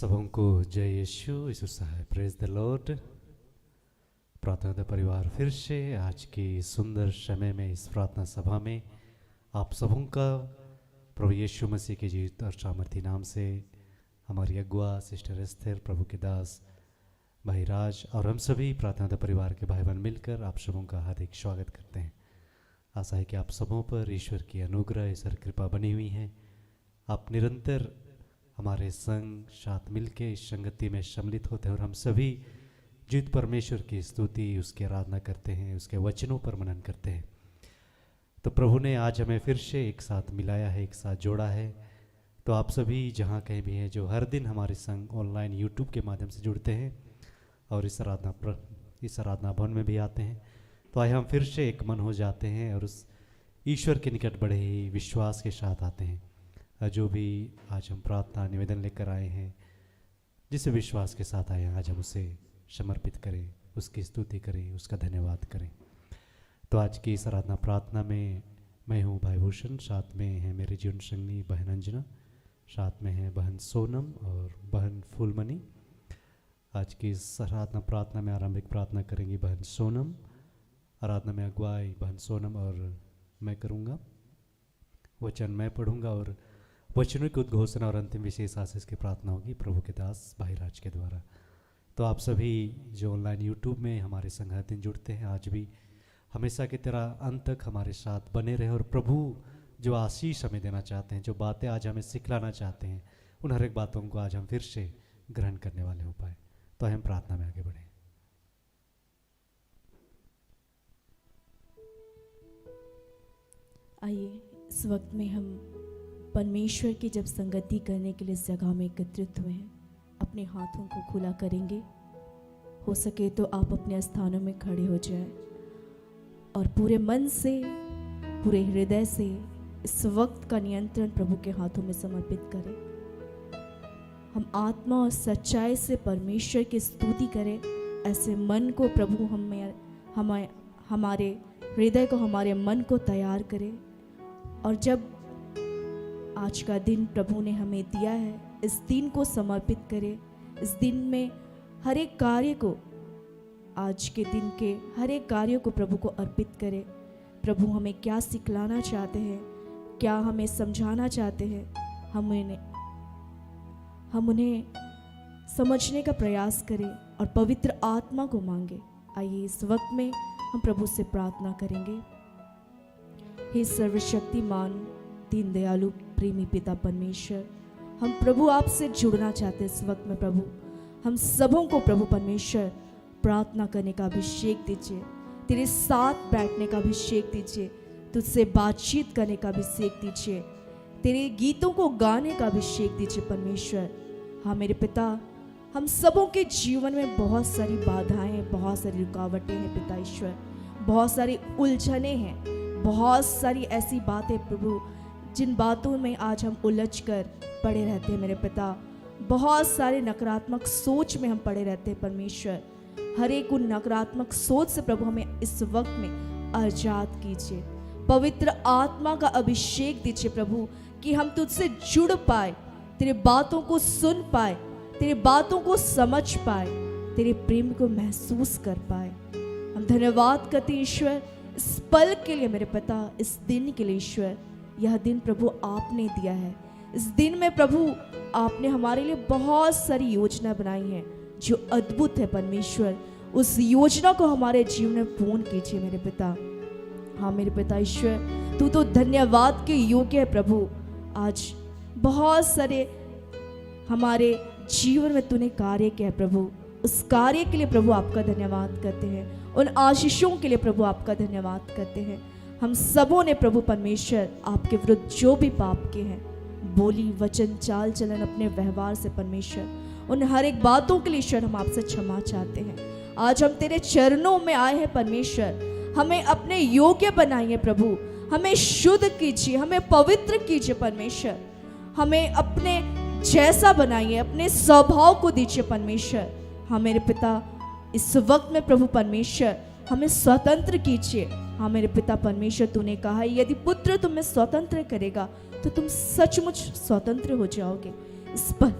सबों को जय यीशु यीशु साहब, प्रेज द लॉर्ड। प्रार्थना परिवार फिर से आज की सुंदर समय में इस प्रार्थना सभा में आप सबों का प्रभु यीशु मसीह के जीवित और सामर्थी नाम से हमारी अगुआ सिस्टर एस्थर, प्रभु के दास भाई राज और हम सभी प्रार्थना परिवार के भाई बहन मिलकर आप सबों का हार्दिक स्वागत करते हैं। आशा है कि आप सबों पर ईश्वर की अनुग्रह, ईश्वर कृपा बनी हुई है। आप निरंतर हमारे संग साथ मिलके इस संगति में सम्मिलित होते हैं और हम सभी जीवित परमेश्वर की स्तुति, उसकी आराधना करते हैं, उसके वचनों पर मनन करते हैं। तो प्रभु ने आज हमें फिर से एक साथ मिलाया है, एक साथ जोड़ा है। तो आप सभी जहाँ कहीं भी हैं जो हर दिन हमारे संग ऑनलाइन यूट्यूब के माध्यम से जुड़ते हैं और इस आराधना भवन में भी आते हैं, तो आइए हम फिर से एक मन हो जाते हैं और उस ईश्वर के निकट बड़े ही विश्वास के साथ आते हैं। जो भी आज हम प्रार्थना निवेदन लेकर आए हैं, जिस विश्वास के साथ आए हैं, आज हम उसे समर्पित करें, उसकी स्तुति करें, उसका धन्यवाद करें। तो आज की इस आराधना प्रार्थना में मैं हूँ भाई भूषण, साथ में है मेरे जीवन संगी बहन अंजना, साथ में है बहन सोनम और बहन फूलमणि। आज की इस आराधना प्रार्थना में आरंभिक प्रार्थना करेंगी बहन सोनम, आराधना में अगुवाई बहन सोनम और मैं करूँगा। वचन मैं पढ़ूँगा और वचनों की उद्घोषणा और अंतिम विशेष आशीष की प्रार्थना होगी प्रभु के दास भाई राज के द्वारा। तो आप सभी जो ऑनलाइन यूट्यूब में हमारे संग हर दिन जुड़ते हैं, आज भी हमेशा की तरह अंत तक हमारे साथ बने रहे और प्रभु जो आशीष हमें देना चाहते हैं, जो बातें आज हमें सिखलाना चाहते हैं, उन हर एक बातों को आज हम फिर से ग्रहण करने वाले हो पाए। तो हम प्रार्थना में आगे बढ़ें। आइए इस वक्त में हम परमेश्वर की जब संगति करने के लिए इस जगह में एकत्रित हुए हैं, अपने हाथों को खुला करेंगे। हो सके तो आप अपने स्थानों में खड़े हो जाएं और पूरे मन से, पूरे हृदय से इस वक्त का नियंत्रण प्रभु के हाथों में समर्पित करें। हम आत्मा और सच्चाई से परमेश्वर की स्तुति करें। ऐसे मन को प्रभु हमारे हृदय को, हमारे मन को तैयार करें। और जब आज का दिन प्रभु ने हमें दिया है, इस दिन को समर्पित करें। इस दिन में हर एक कार्य को, आज के दिन के हर एक कार्य को प्रभु को अर्पित करें। प्रभु हमें क्या सिखलाना चाहते हैं, क्या हमें समझाना चाहते हैं, हम उन्हें समझने का प्रयास करें और पवित्र आत्मा को मांगे। आइए इस वक्त में हम प्रभु से प्रार्थना करेंगे। हे सर्वशक्तिमान, दीन दयालु, प्रेमी पिता परमेश्वर, हम प्रभु आपसे जुड़ना चाहते हैं। इस वक्त में प्रभु हम सबों को प्रभु परमेश्वर प्रार्थना करने का अभिषेक दीजिए, तेरे साथ बैठने का अभिषेक दीजिए, तुझसे बातचीत करने का अभिषेक दीजिए, तेरे गीतों को गाने का अभिषेक दीजिए परमेश्वर। हाँ मेरे पिता, हम सबों के जीवन में बहुत सारी बाधाएं हैं, बहुत सारी रुकावटें हैं पिता ईश्वर, बहुत सारी उलझने हैं, बहुत सारी ऐसी बातें प्रभु जिन बातों में आज हम उलझ कर पड़े रहते हैं मेरे पिता। बहुत सारे नकारात्मक सोच में हम पड़े रहते हैं परमेश्वर। हर एक उन नकारात्मक सोच से प्रभु हमें इस वक्त में आजाद कीजिए। पवित्र आत्मा का अभिषेक दीजिए प्रभु, कि हम तुझसे जुड़ पाए, तेरे बातों को सुन पाए, तेरे बातों को समझ पाए, तेरे प्रेम को महसूस कर पाए। हम धन्यवाद करते ईश्वर इस पल के लिए मेरे पिता, इस दिन के लिए ईश्वर। यह दिन प्रभु आपने दिया है। इस दिन में प्रभु आपने हमारे लिए बहुत सारी योजना बनाई है जो अद्भुत है परमेश्वर। उस योजना को हमारे जीवन में पूर्ण कीजिए मेरे पिता। हाँ मेरे पिता ईश्वर, तू तो धन्यवाद के योग्य है प्रभु। आज बहुत सारे हमारे जीवन में तूने कार्य किया है प्रभु, उस कार्य के लिए प्रभु आपका धन्यवाद करते हैं। उन आशीषों के लिए प्रभु आपका धन्यवाद करते हैं। हम सबों ने प्रभु परमेश्वर आपके विरुद्ध जो भी पाप किए हैं, बोली, वचन, चाल चलन, अपने व्यवहार से परमेश्वर, उन हर एक बातों के लिए ईश्वर हम आपसे क्षमा चाहते हैं। आज हम तेरे चरणों में आए हैं परमेश्वर, हमें अपने योग्य बनाइए प्रभु, हमें शुद्ध कीजिए, हमें पवित्र कीजिए परमेश्वर, हमें अपने जैसा बनाइए, अपने स्वभाव को दीजिए परमेश्वर। हाँ मेरे पिता, इस वक्त में प्रभु परमेश्वर हमें स्वतंत्र कीजिए। हाँ मेरे पिता परमेश्वर, तूने कहा है यदि पुत्र तुम्हें स्वतंत्र करेगा तो तुम सचमुच स्वतंत्र हो जाओगे। इस पर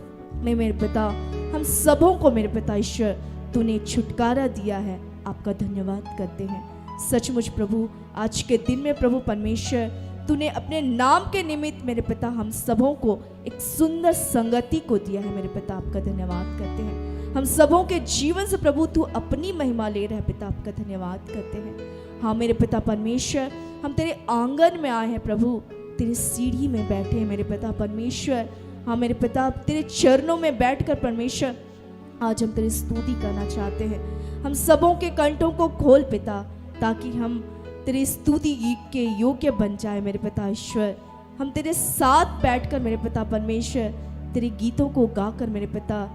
में मेरे पिता हम सबों को मेरे पिता ईश्वर तूने छुटकारा दिया है, आपका धन्यवाद करते हैं। सचमुच प्रभु आज के दिन में प्रभु परमेश्वर तूने अपने नाम के निमित्त मेरे पिता हम सबों को एक सुंदर संगति को दिया है मेरे पिता, आपका धन्यवाद करते हैं। हम सबों के जीवन से प्रभु तू अपनी महिमा ले रहा है पिता, आपका धन्यवाद करते हैं। हाँ मेरे पिता परमेश्वर हम तेरे आंगन में आए हैं प्रभु, तेरी सीढ़ी में बैठे हैं मेरे पिता परमेश्वर। हाँ मेरे पिता तेरे चरणों में बैठकर परमेश्वर आज हम तेरी स्तुति करना चाहते हैं। हम सबों के कंठों को खोल पिता, ताकि हम तेरी स्तुति के योग्य बन जाए मेरे पिता ईश्वर। हम तेरे साथ बैठकर मेरे पिता परमेश्वर तेरे गीतों को गाकर मेरे पिता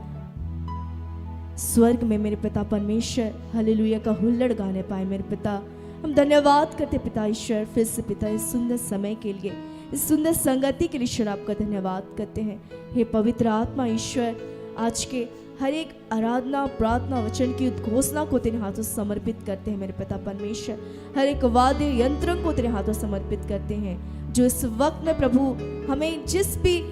स्वर्ग में मेरे पिता परमेश्वर हालेलुया का हुल्लड़ गाने पाए मेरे पिता। हम धन्यवाद करते पिता ईश्वर फिर से पिता इस सुंदर समय के लिए, इस सुंदर संगति के लिए ईश्वर आपका धन्यवाद करते हैं। हे पवित्र आत्मा ईश्वर आज के हर एक आराधना प्रार्थना वचन की उद्घोषणा को तेरे हाथों समर्पित करते हैं मेरे पिता परमेश्वर। हर एक वाद्य यंत्र को तेरे हाथों समर्पित करते हैं जो इस वक्त में प्रभु हमें जिस भी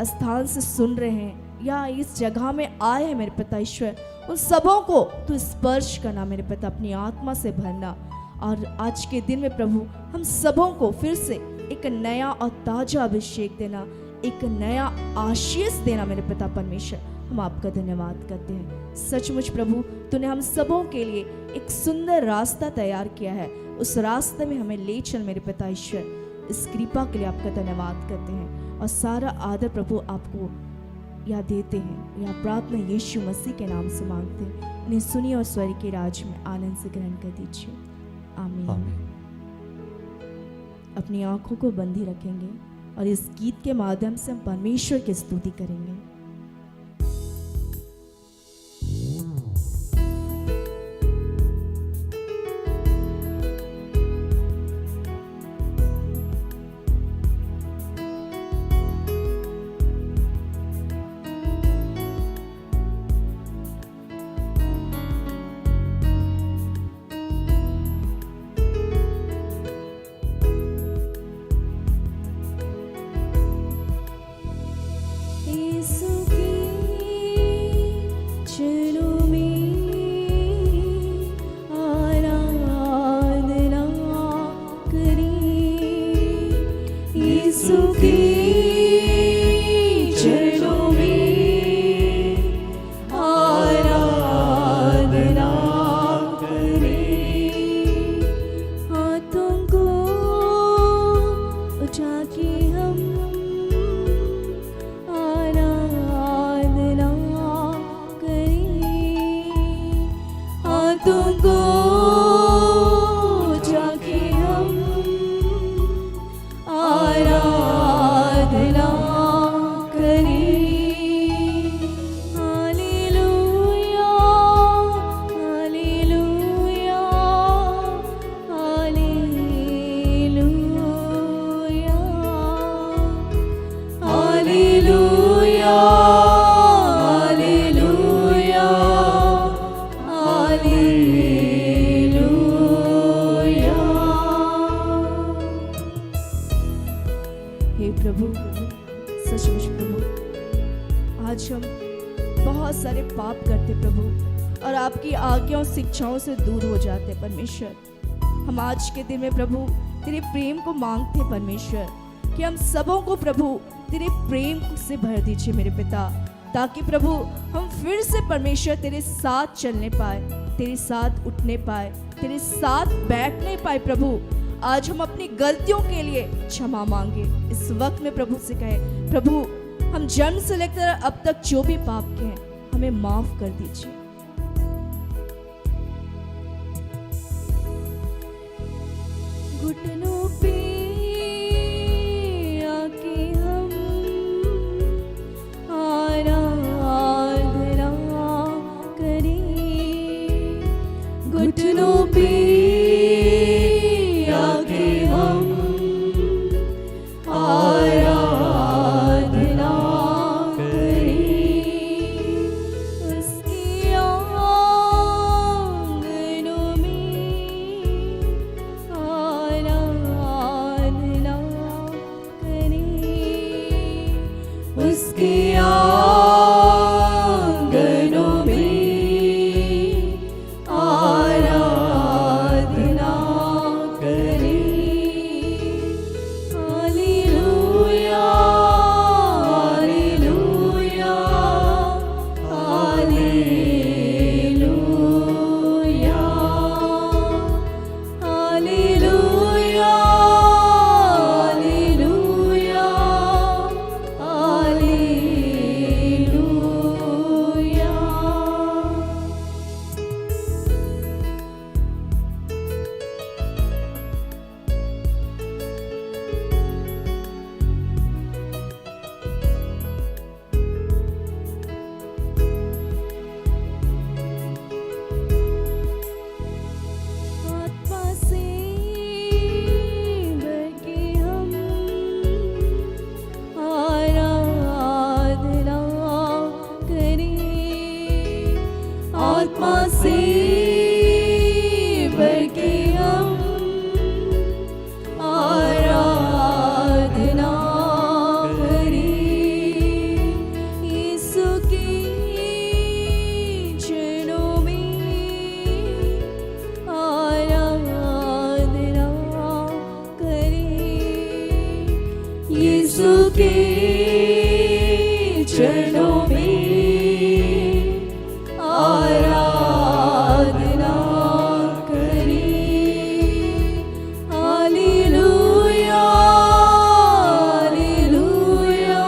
स्थान से सुन रहे हैं या इस जगह में आए हैं मेरे पिता ईश्वर, उन सबों को तू स्पर्श करना मेरे पिता, अपनी आत्मा से भरना। और आज के दिन में प्रभु हम सबों को फिर से एक नया और ताजा अभिषेक देना, एक नया आशीष देना मेरे पिता परमेश्वर। हम आपका धन्यवाद करते हैं। सचमुच प्रभु तूने हम सबों के लिए एक सुंदर रास्ता तैयार किया है, उस रास्ते में हमें ले चल मेरे पिता ईश्वर। इस कृपा के लिए आपका धन्यवाद करते हैं और सारा आदर प्रभु आपको या देते हैं या प्रार्थना यीशु मसीह के नाम से मांगते हैं। इन्हें सुनिए और स्वर्ग के राज में आनंद से ग्रहण कर दीजिए। आमीन। अपनी आंखों को बंद ही रखेंगे और इस गीत के माध्यम से हम परमेश्वर की स्तुति करेंगे। शिक्षाओं से दूर हो जाते परमेश्वर। हम आज के दिन में प्रभु तेरे प्रेम को मांगते परमेश्वर कि हम सबों को प्रभु तेरे प्रेम से भर दीजिए मेरे पिता, ताकि प्रभु हम फिर से परमेश्वर तेरे साथ चलने पाए, तेरे साथ उठने पाए, तेरे साथ बैठने पाए। प्रभु आज हम अपनी गलतियों के लिए क्षमा मांगे इस वक्त में प्रभु से कहे, प्रभु हम जन्म से लेकर अब तक जो भी पाप किए हैं हमें माफ कर दीजिए। घुटनों पे आके हम आराधना करें, घुटनों पे आके हम आराधना करें, उसकी आंगनों में आराधना चरणों में आराधना करें। Hallelujah hallelujah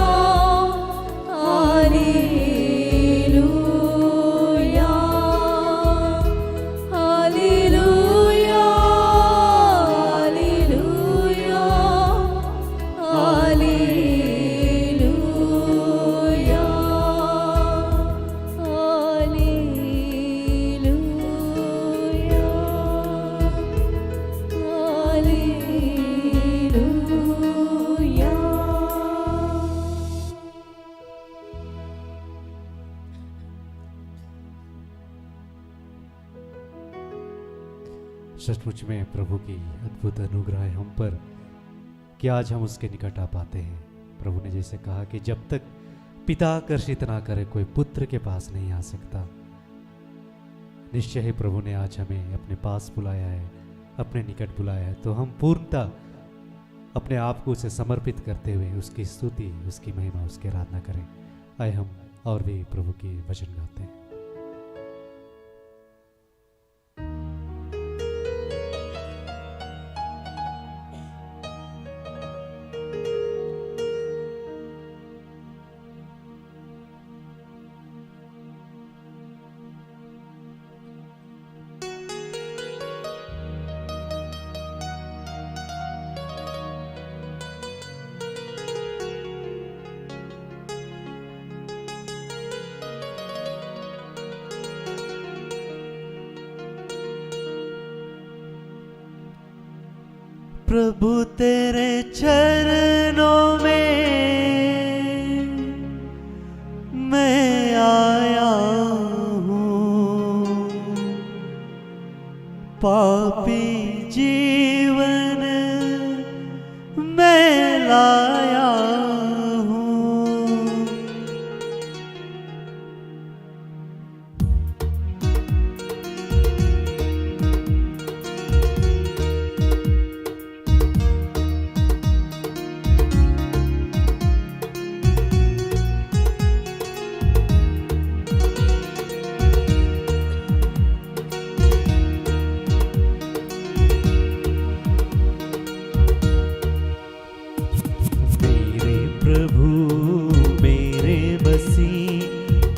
hallelujah hallelujah hallelujah सचमुच में प्रभु की अद्भुत अनुग्रह है हम पर कि आज हम उसके निकट आ पाते हैं। प्रभु ने जैसे कहा कि जब तक पिता आकर्षित ना करे कोई पुत्र के पास नहीं आ सकता। निश्चय ही प्रभु ने आज हमें अपने पास बुलाया है, अपने निकट बुलाया है, तो हम पूर्णतः अपने आप को उसे समर्पित करते हुए उसकी स्तुति, उसकी महिमा, उसकी आराधना करें। आए हम और भी प्रभु की वचन गाते हैं। प्रभु तेरे चरणों में मैं आया हूँ, पापी जीवन मैं लाया हूँ।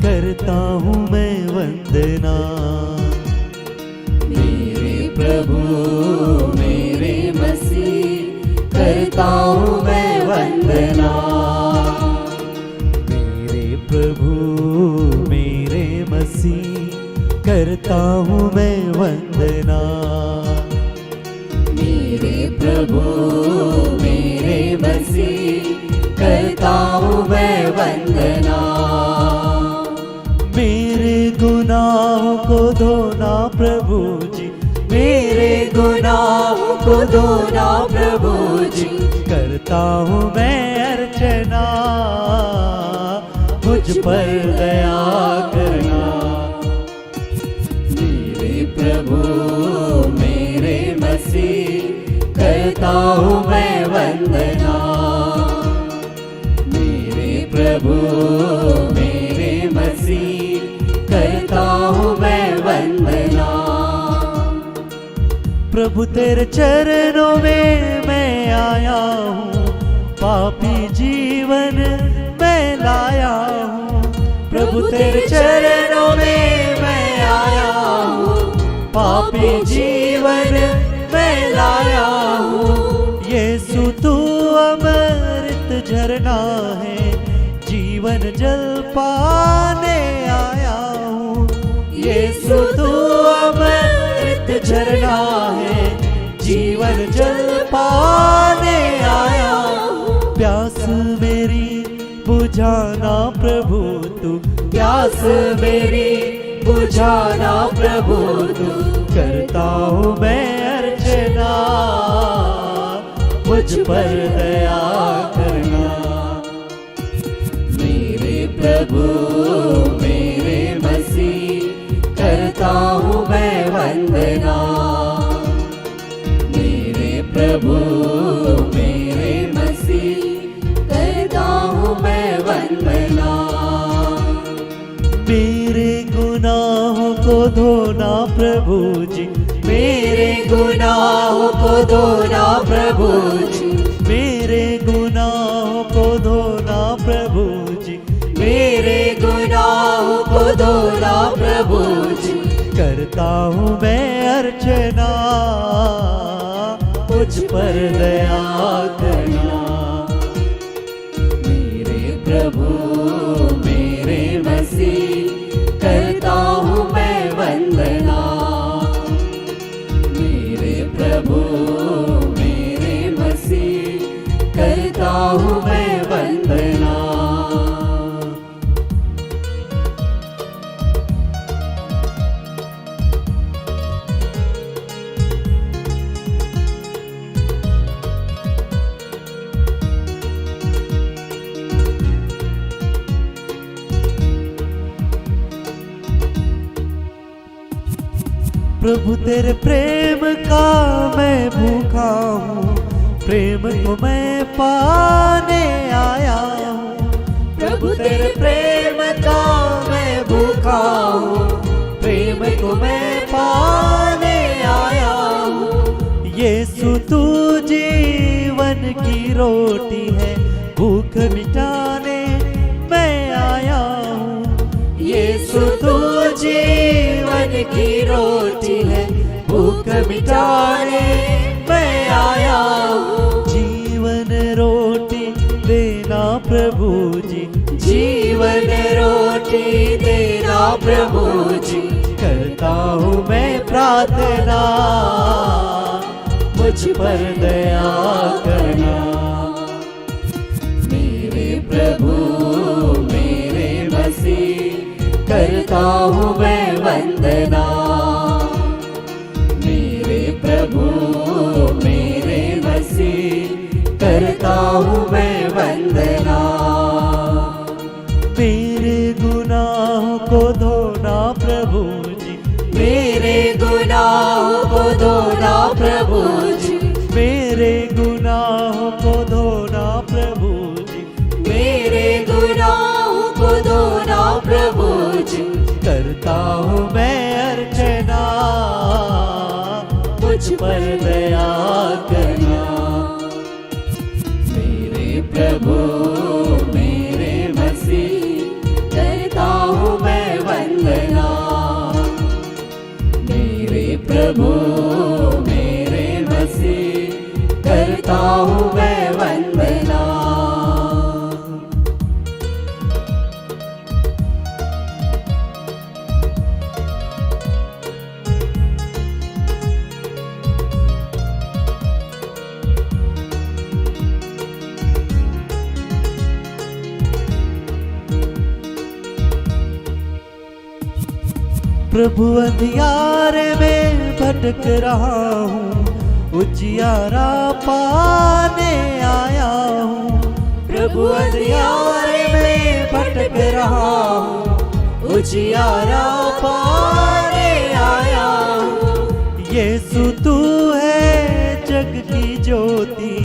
करता हूँ मैं वंदना, मेरे प्रभु मेरे मसीह करता हूँ मैं वंदना। मेरे प्रभु मेरे मसीह करता हूँ मैं वंदना। मेरे प्रभु मेरे मसीह करता हूँ मैं वंदना। मेरे गुनाहों को धोना प्रभु जी, मेरे गुनाहों को धोना प्रभु जी, करता हूँ मैं अर्चना, मुझ पर दया करना। मेरे प्रभु मेरे मसीह करता हूँ मैं वंदना। मेरे प्रभु मेरे मसीह करता हूँ मैं वंदना। प्रभु तेरे चरणों में मैं आया हूँ, पापी जीवन मैं लाया हूँ। प्रभु तेरे चरणों में मैं आया हूँ, पापी जीवन मैं लाया हूँ। यीशु तू अमृत झरना है, जीवन जल पाने आया हूँ। यीशु तू अमृत झरना है, जीवन जल पाने आया हूँ। प्यास मेरी बुझाना प्रभु तू, प्यास मेरी बुझाना प्रभु तू, करता हूँ मैं अर्चना, मुझ पर दया करना। मेरे प्रभु मेरे मसीह करता हूँ मैं वंदना। मेरे प्रभु मेरे मसीह करता हूँ मैं वंदना। धोना प्रभु जी, मेरे गुनाहों को धोना प्रभु जी, मेरे गुनाहों को धोना प्रभु जी, मेरे गुनाहों को धोना प्रभु जी। करता हूँ मैं अर्चना, मुझ पर दया करना। मेरे प्रभु मेरे मसीह, करता हूँ मैं वंदना। मेरे प्रभु मेरे मसीह, करता हूँ मैं वंदना। प्रभु तेरे प्रेम का मैं भूखा हूँ, प्रेम को मैं पाने आया हूँ। प्रभु तेरे प्रेम का मैं भूखा हूँ, प्रेम को मैं पाने आया हूँ। यीशु तू जीवन की रोटी है, भूख मिटाने मैं आया हूँ। यीशु तू जीवन की रोटी है, भूख मिटाने मैं आया हूँ। जीवन रोटी देना प्रभु जी, जीवन रोटी देना प्रभु जी। करता हूँ मैं प्रार्थना, मुझ पर दया करना। मेरे प्रभु मेरे मसीह, करता हूँ मैं वंदना। मेरे प्रभु मेरे मसीह, करता हूँ मैं वंदना। मेरे गुनाहों को धोना प्रभु जी, मेरे गुनाहों को धोना प्रभु जी, मेरे गुनाहों को धोना प्रभु जी, मेरे गुनाहों को धोना प्रभु जी। करता हूँ मैं अर्चना, मुझ पर दया करना। मेरे प्रभु मेरे मसीह, करता हूँ मैं वंदना। मेरे प्रभु मेरे मसीह, करता हूँ मैं वंदना। प्रभु अंधियारे में भटक रहा हूँ, उजियारा पाने आया हूँ। प्रभु अंधियारे में भटक रहा हूँ, उजियारा पाने आया हूँ। यीशु तू है जग की ज्योति,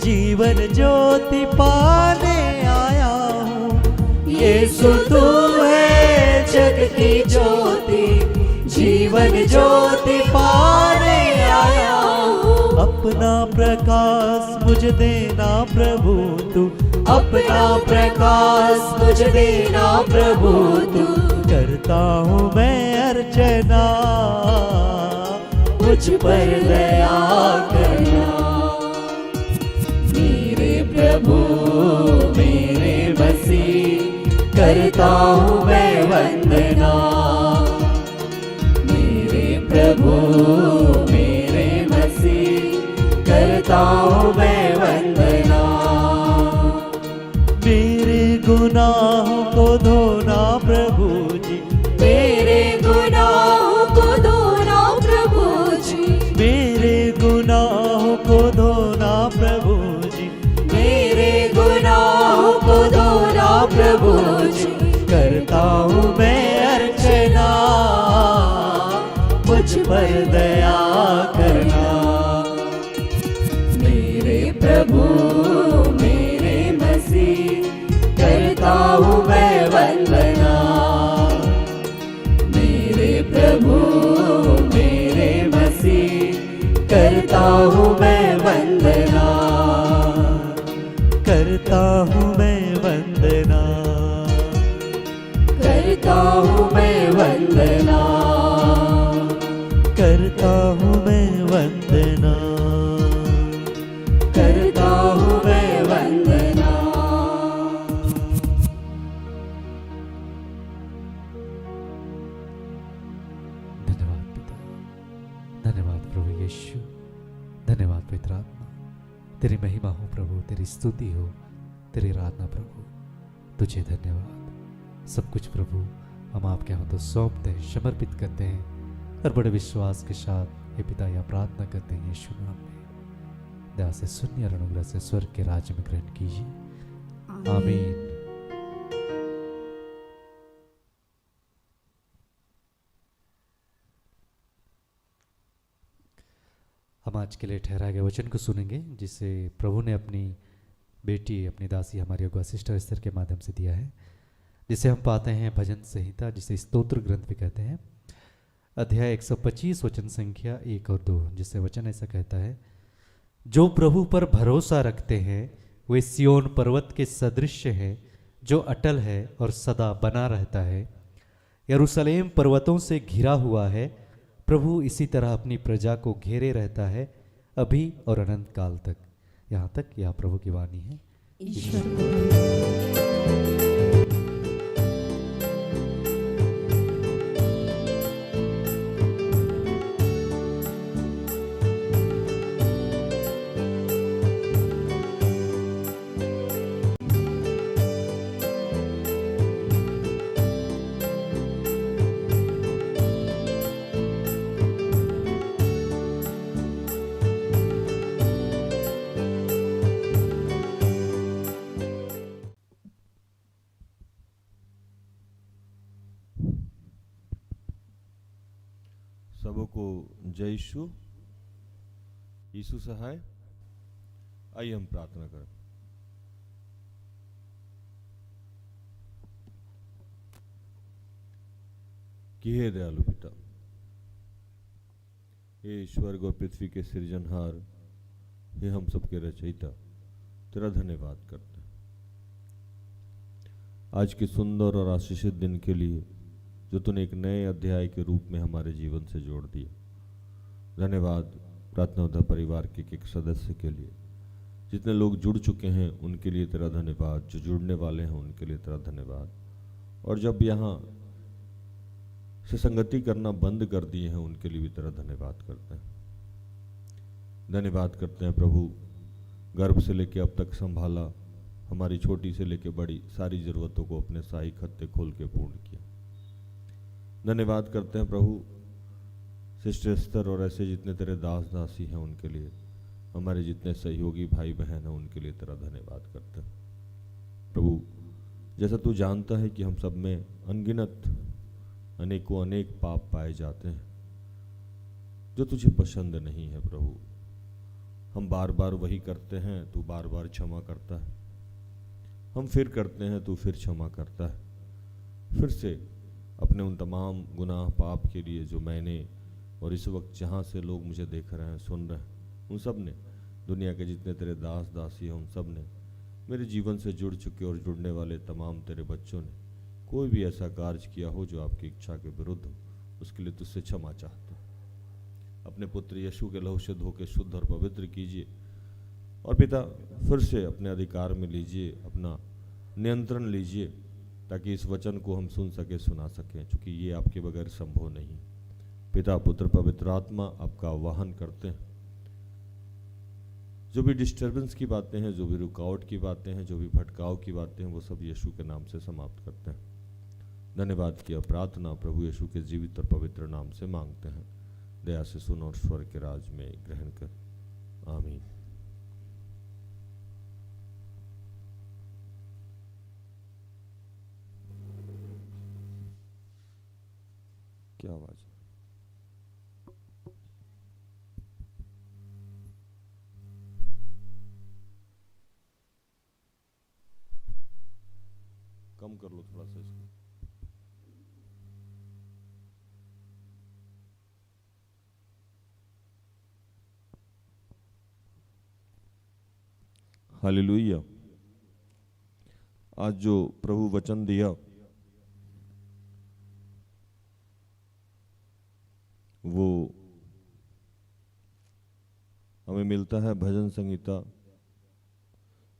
जीवन ज्योति पाने आया हूँ। यीशु तू है जग की ज्योति, जीवन ज्योति पाने आया हूँ। अपना प्रकाश मुझे देना प्रभु तू, अपना प्रकाश मुझे देना प्रभु तू। करता हूँ मैं अर्चना, मुझ पर दया करना। मेरे प्रभु मेरे मसीह, करता हूँ मैं वंदना। मेरे प्रभु मेरे मसीह, करता हूँ मैं वंदना। मेरे गुनाहों को धोना प्रभु जी, मेरे गुनाहों को धोना प्रभु जी, मेरे गुनाहों को धोना प्रभु जी, मेरे गुनाहों को धोना प्रभु जी। करता हूँ मैं अर्चना, मुझ पर दया करना। मेरे प्रभु मेरे मसीह, करता हूँ मैं वंदना। मेरे प्रभु हूँ मैं वंदना, करता हूँ मैं वंदना, करता हूँ मैं वंदना, करता हूँ मैं वंदना, करता हूँ मैं वंदना। धन्यवाद पिता, धन्यवाद प्रभु यीशु, धन्यवाद पवित्र आत्मा। तेरी महिमा हो प्रभु, तेरी स्तुति हो, तेरी आराधना प्रभु। तुझे धन्यवाद। सब कुछ प्रभु हम आपके हाथों सौंपते हैं, समर्पित करते हैं और बड़े विश्वास के साथ हे पिता यह प्रार्थना करते हैं यीशु नाम में। दया से सुनिए और अनुग्रह से स्वर्ग के राज्य में ग्रहण कीजिए। आमीन। हम आज के लिए ठहराए गए वचन को सुनेंगे, जिसे प्रभु ने अपनी बेटी, अपनी दासी हमारी अगुआ सिस्टर एस्तर के माध्यम से दिया है, जिसे हम पाते हैं भजन संहिता, जिसे स्तोत्र ग्रंथ भी कहते हैं, अध्याय 125 वचन संख्या 1 और 2, जिससे वचन ऐसा कहता है, जो प्रभु पर भरोसा रखते हैं वे सियोन पर्वत के सदृश्य है, जो अटल है और सदा बना रहता है। यरूशलेम पर्वतों से घिरा हुआ है, प्रभु इसी तरह अपनी प्रजा को घेरे रहता है अभी और अनंत काल तक। यहाँ तक यह प्रभु की वाणी है। ईश्वर को धन्यवाद। सबको जय यीशु। यीशु सहाय। आइए हम प्रार्थना करें। कि हे दयालु पिता, हे स्वर्ग और पृथ्वी के सृजनहार, हे हम सबके रचयिता, तेरा धन्यवाद करते हैं आज के सुंदर और आशीषित दिन के लिए, जो तूने एक नए अध्याय के रूप में हमारे जीवन से जोड़ दिया। धन्यवाद प्रार्थना उद्धार परिवार के एक सदस्य के लिए। जितने लोग जुड़ चुके हैं उनके लिए तेरा धन्यवाद, जो जुड़ने वाले हैं उनके लिए तेरा धन्यवाद, और जब यहाँ से संगति करना बंद कर दिए हैं उनके लिए भी तेरा धन्यवाद करते हैं। धन्यवाद करते हैं प्रभु, गर्भ से लेकर अब तक संभाला, हमारी छोटी से लेकर बड़ी सारी जरूरतों को अपने शाही खत्ते खोल के पूर्ण किया। धन्यवाद करते हैं प्रभु सिस्टर एस्तर और ऐसे जितने तेरे दास दासी हैं उनके लिए, हमारे जितने सहयोगी भाई बहन हैं उनके लिए तेरा धन्यवाद करते हैं प्रभु। जैसा तू जानता है कि हम सब में अनगिनत अनेकों अनेक पाप पाए जाते हैं जो तुझे पसंद नहीं है प्रभु। हम बार बार वही करते हैं, तू बार बार क्षमा करता है। हम फिर करते हैं, तू फिर क्षमा करता है। फिर से अपने उन तमाम गुनाह पाप के लिए जो मैंने और इस वक्त जहाँ से लोग मुझे देख रहे हैं, सुन रहे हैं, उन सब ने, दुनिया के जितने तेरे दास दासी हैं उन सब ने, मेरे जीवन से जुड़ चुके और जुड़ने वाले तमाम तेरे बच्चों ने कोई भी ऐसा कार्य किया हो जो आपकी इच्छा के विरुद्ध हो, उसके लिए तुझसे क्षमा चाहता हूँ। अपने पुत्र यीशु के लहू से धो के शुद्ध और पवित्र कीजिए, और पिता फिर से अपने अधिकार में लीजिए, अपना नियंत्रण लीजिए, ताकि इस वचन को हम सुन सके, सुना सकें, क्योंकि ये आपके बगैर संभव नहीं। पिता पुत्र पवित्र आत्मा आपका आह्वान करते हैं। जो भी डिस्टर्बेंस की बातें हैं, जो भी रुकावट की बातें हैं, जो भी भटकाव की बातें हैं, वो सब यीशु के नाम से समाप्त करते हैं। धन्यवाद की प्रार्थना प्रभु यीशु के जीवित और पवित्र नाम से मांगते हैं। दया से सुन और स्वर्ग के राज में ग्रहण कर। आमीन। क्या आवाज है? कम कर लो थोड़ा सा इसको। हालेलुया। आज जो प्रभु वचन दिया वो हमें मिलता है भजन संहिता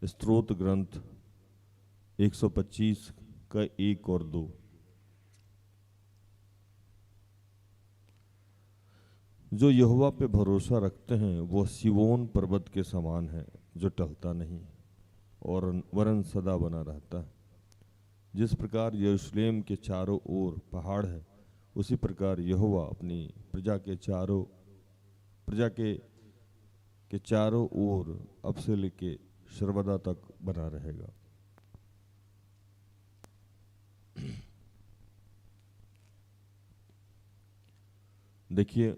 स्तोत्र ग्रंथ 125 का 1 और 2। जो यहोवा पे भरोसा रखते हैं वो सिय्योन पर्वत के समान है जो टलता नहीं और वरन सदा बना रहता है। जिस प्रकार यरूशलेम के चारों ओर पहाड़ है, उसी प्रकार यहोवा अपनी प्रजा के चारों ओर अब से लेके सर्वदा तक बना रहेगा। देखिए,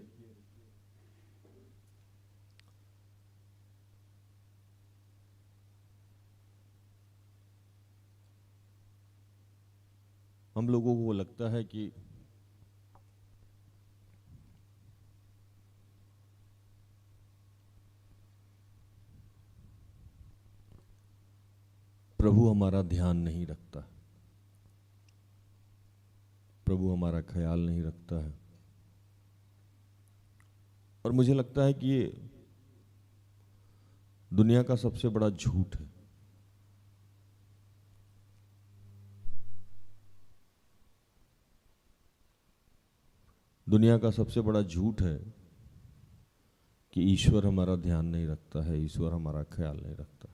हम लोगों को लगता है कि प्रभु हमारा ध्यान नहीं रखता, प्रभु हमारा ख्याल नहीं रखता है। और मुझे लगता है कि ये दुनिया का सबसे बड़ा झूठ है। दुनिया का सबसे बड़ा झूठ है कि ईश्वर हमारा ध्यान नहीं रखता है, ईश्वर हमारा ख्याल नहीं रखता।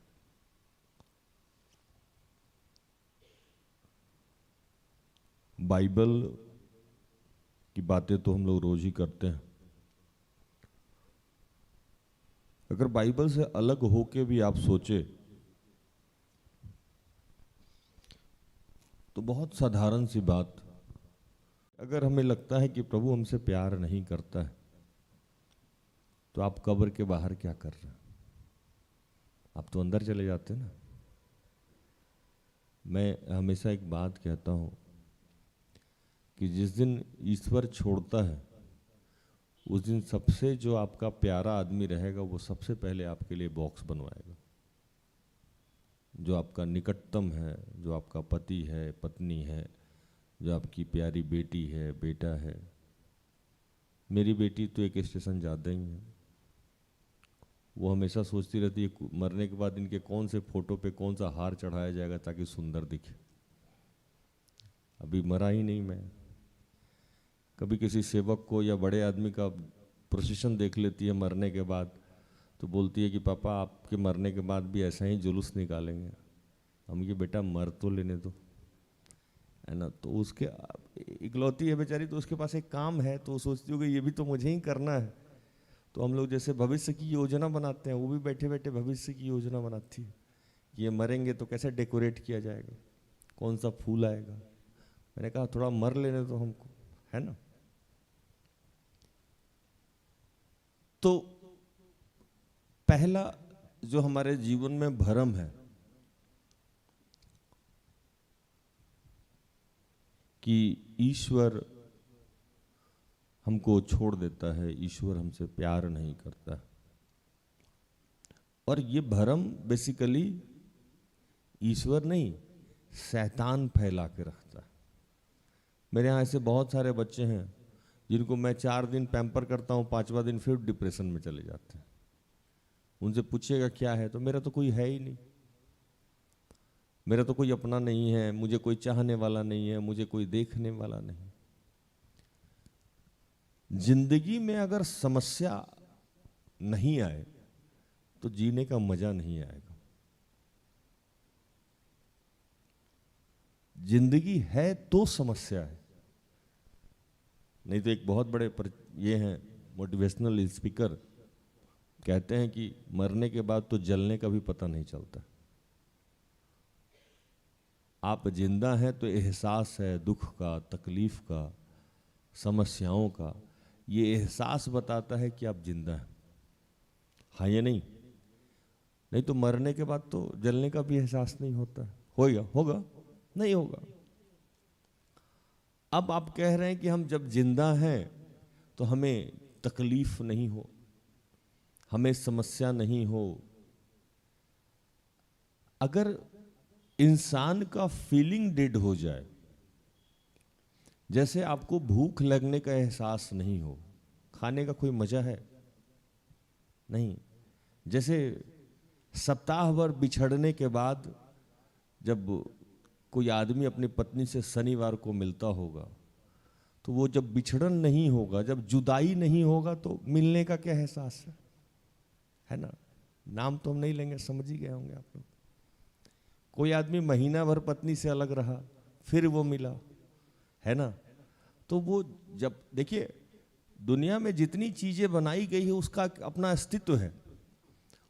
बाइबल की बातें तो हम लोग रोज ही करते हैं। अगर बाइबल से अलग होके भी आप सोचे तो बहुत साधारण सी बात, अगर हमें लगता है कि प्रभु हमसे प्यार नहीं करता है तो आप कब्र के बाहर क्या कर रहे हैं? आप तो अंदर चले जाते ना। मैं हमेशा एक बात कहता हूं कि जिस दिन ईश्वर छोड़ता है उस दिन सबसे जो आपका प्यारा आदमी रहेगा वो सबसे पहले आपके लिए बॉक्स बनवाएगा। जो आपका निकटतम है, जो आपका पति है, पत्नी है, जो आपकी प्यारी बेटी है, बेटा है। मेरी बेटी तो एक स्टेशन ज़्यादा ही है। वो हमेशा सोचती रहती है मरने के बाद इनके कौन से फोटो पे कौन सा हार चढ़ाया जाएगा ताकि सुंदर दिखे। अभी मरा ही नहीं मैं। कभी किसी सेवक को या बड़े आदमी का प्रोसेशन देख लेती है मरने के बाद तो बोलती है कि पापा आपके मरने के बाद भी ऐसा ही जुलूस निकालेंगे। हम कि बेटा मर तो लेने दो, है ना। तो उसके इकलौती है बेचारी, तो उसके पास एक काम है तो सोचती हो कि ये भी तो मुझे ही करना है। तो हम लोग जैसे भविष्य की योजना बनाते हैं, वो भी बैठे बैठे भविष्य की योजना बनाती है कि ये मरेंगे तो कैसे डेकोरेट किया जाएगा, कौन सा फूल आएगा। मैंने कहा थोड़ा मर लेने दो हमको, है ना। तो पहला जो हमारे जीवन में भ्रम है कि ईश्वर हमको छोड़ देता है, ईश्वर हमसे प्यार नहीं करता। और ये भ्रम बेसिकली ईश्वर नहीं, शैतान फैला के रखता है। मेरे यहाँ ऐसे बहुत सारे बच्चे हैं जिनको मैं 4 दिन पैम्पर करता हूँ, 5वां दिन फिर डिप्रेशन में चले जाते हैं। उनसे पूछिएगा क्या है, तो मेरा तो कोई है ही नहीं, मेरा तो कोई अपना नहीं है, मुझे कोई चाहने वाला नहीं है, मुझे कोई देखने वाला नहीं। जिंदगी में अगर समस्या नहीं आए तो जीने का मजा नहीं आएगा। जिंदगी है तो समस्या है, नहीं तो एक बहुत बड़े ये हैं मोटिवेशनल स्पीकर कहते हैं कि मरने के बाद तो जलने का भी पता नहीं चलता। आप जिंदा हैं तो एहसास है दुख का, तकलीफ का, समस्याओं का। ये एहसास बताता है कि आप जिंदा हैं, हाँ या नहीं। नहीं तो मरने के बाद तो जलने का भी एहसास नहीं होता। होगा नहीं होगा। अब आप कह रहे हैं कि हम जब जिंदा हैं तो हमें तकलीफ नहीं हो, हमें समस्या नहीं हो। अगर इंसान का फीलिंग डेड हो जाए, जैसे आपको भूख लगने का एहसास नहीं हो, खाने का कोई मजा है नहीं। जैसे सप्ताह भर बिछड़ने के बाद जब कोई आदमी अपनी पत्नी से शनिवार को मिलता होगा, तो वो जब बिछड़न नहीं होगा, जब जुदाई नहीं होगा, तो मिलने का क्या एहसास है ना। नाम तो हम नहीं लेंगे, समझ ही गए होंगे आप लोग। कोई आदमी महीना भर पत्नी से अलग रहा, फिर वो मिला, है ना। तो वो जब देखिए, दुनिया में जितनी चीजें बनाई गई है उसका अपना अस्तित्व है,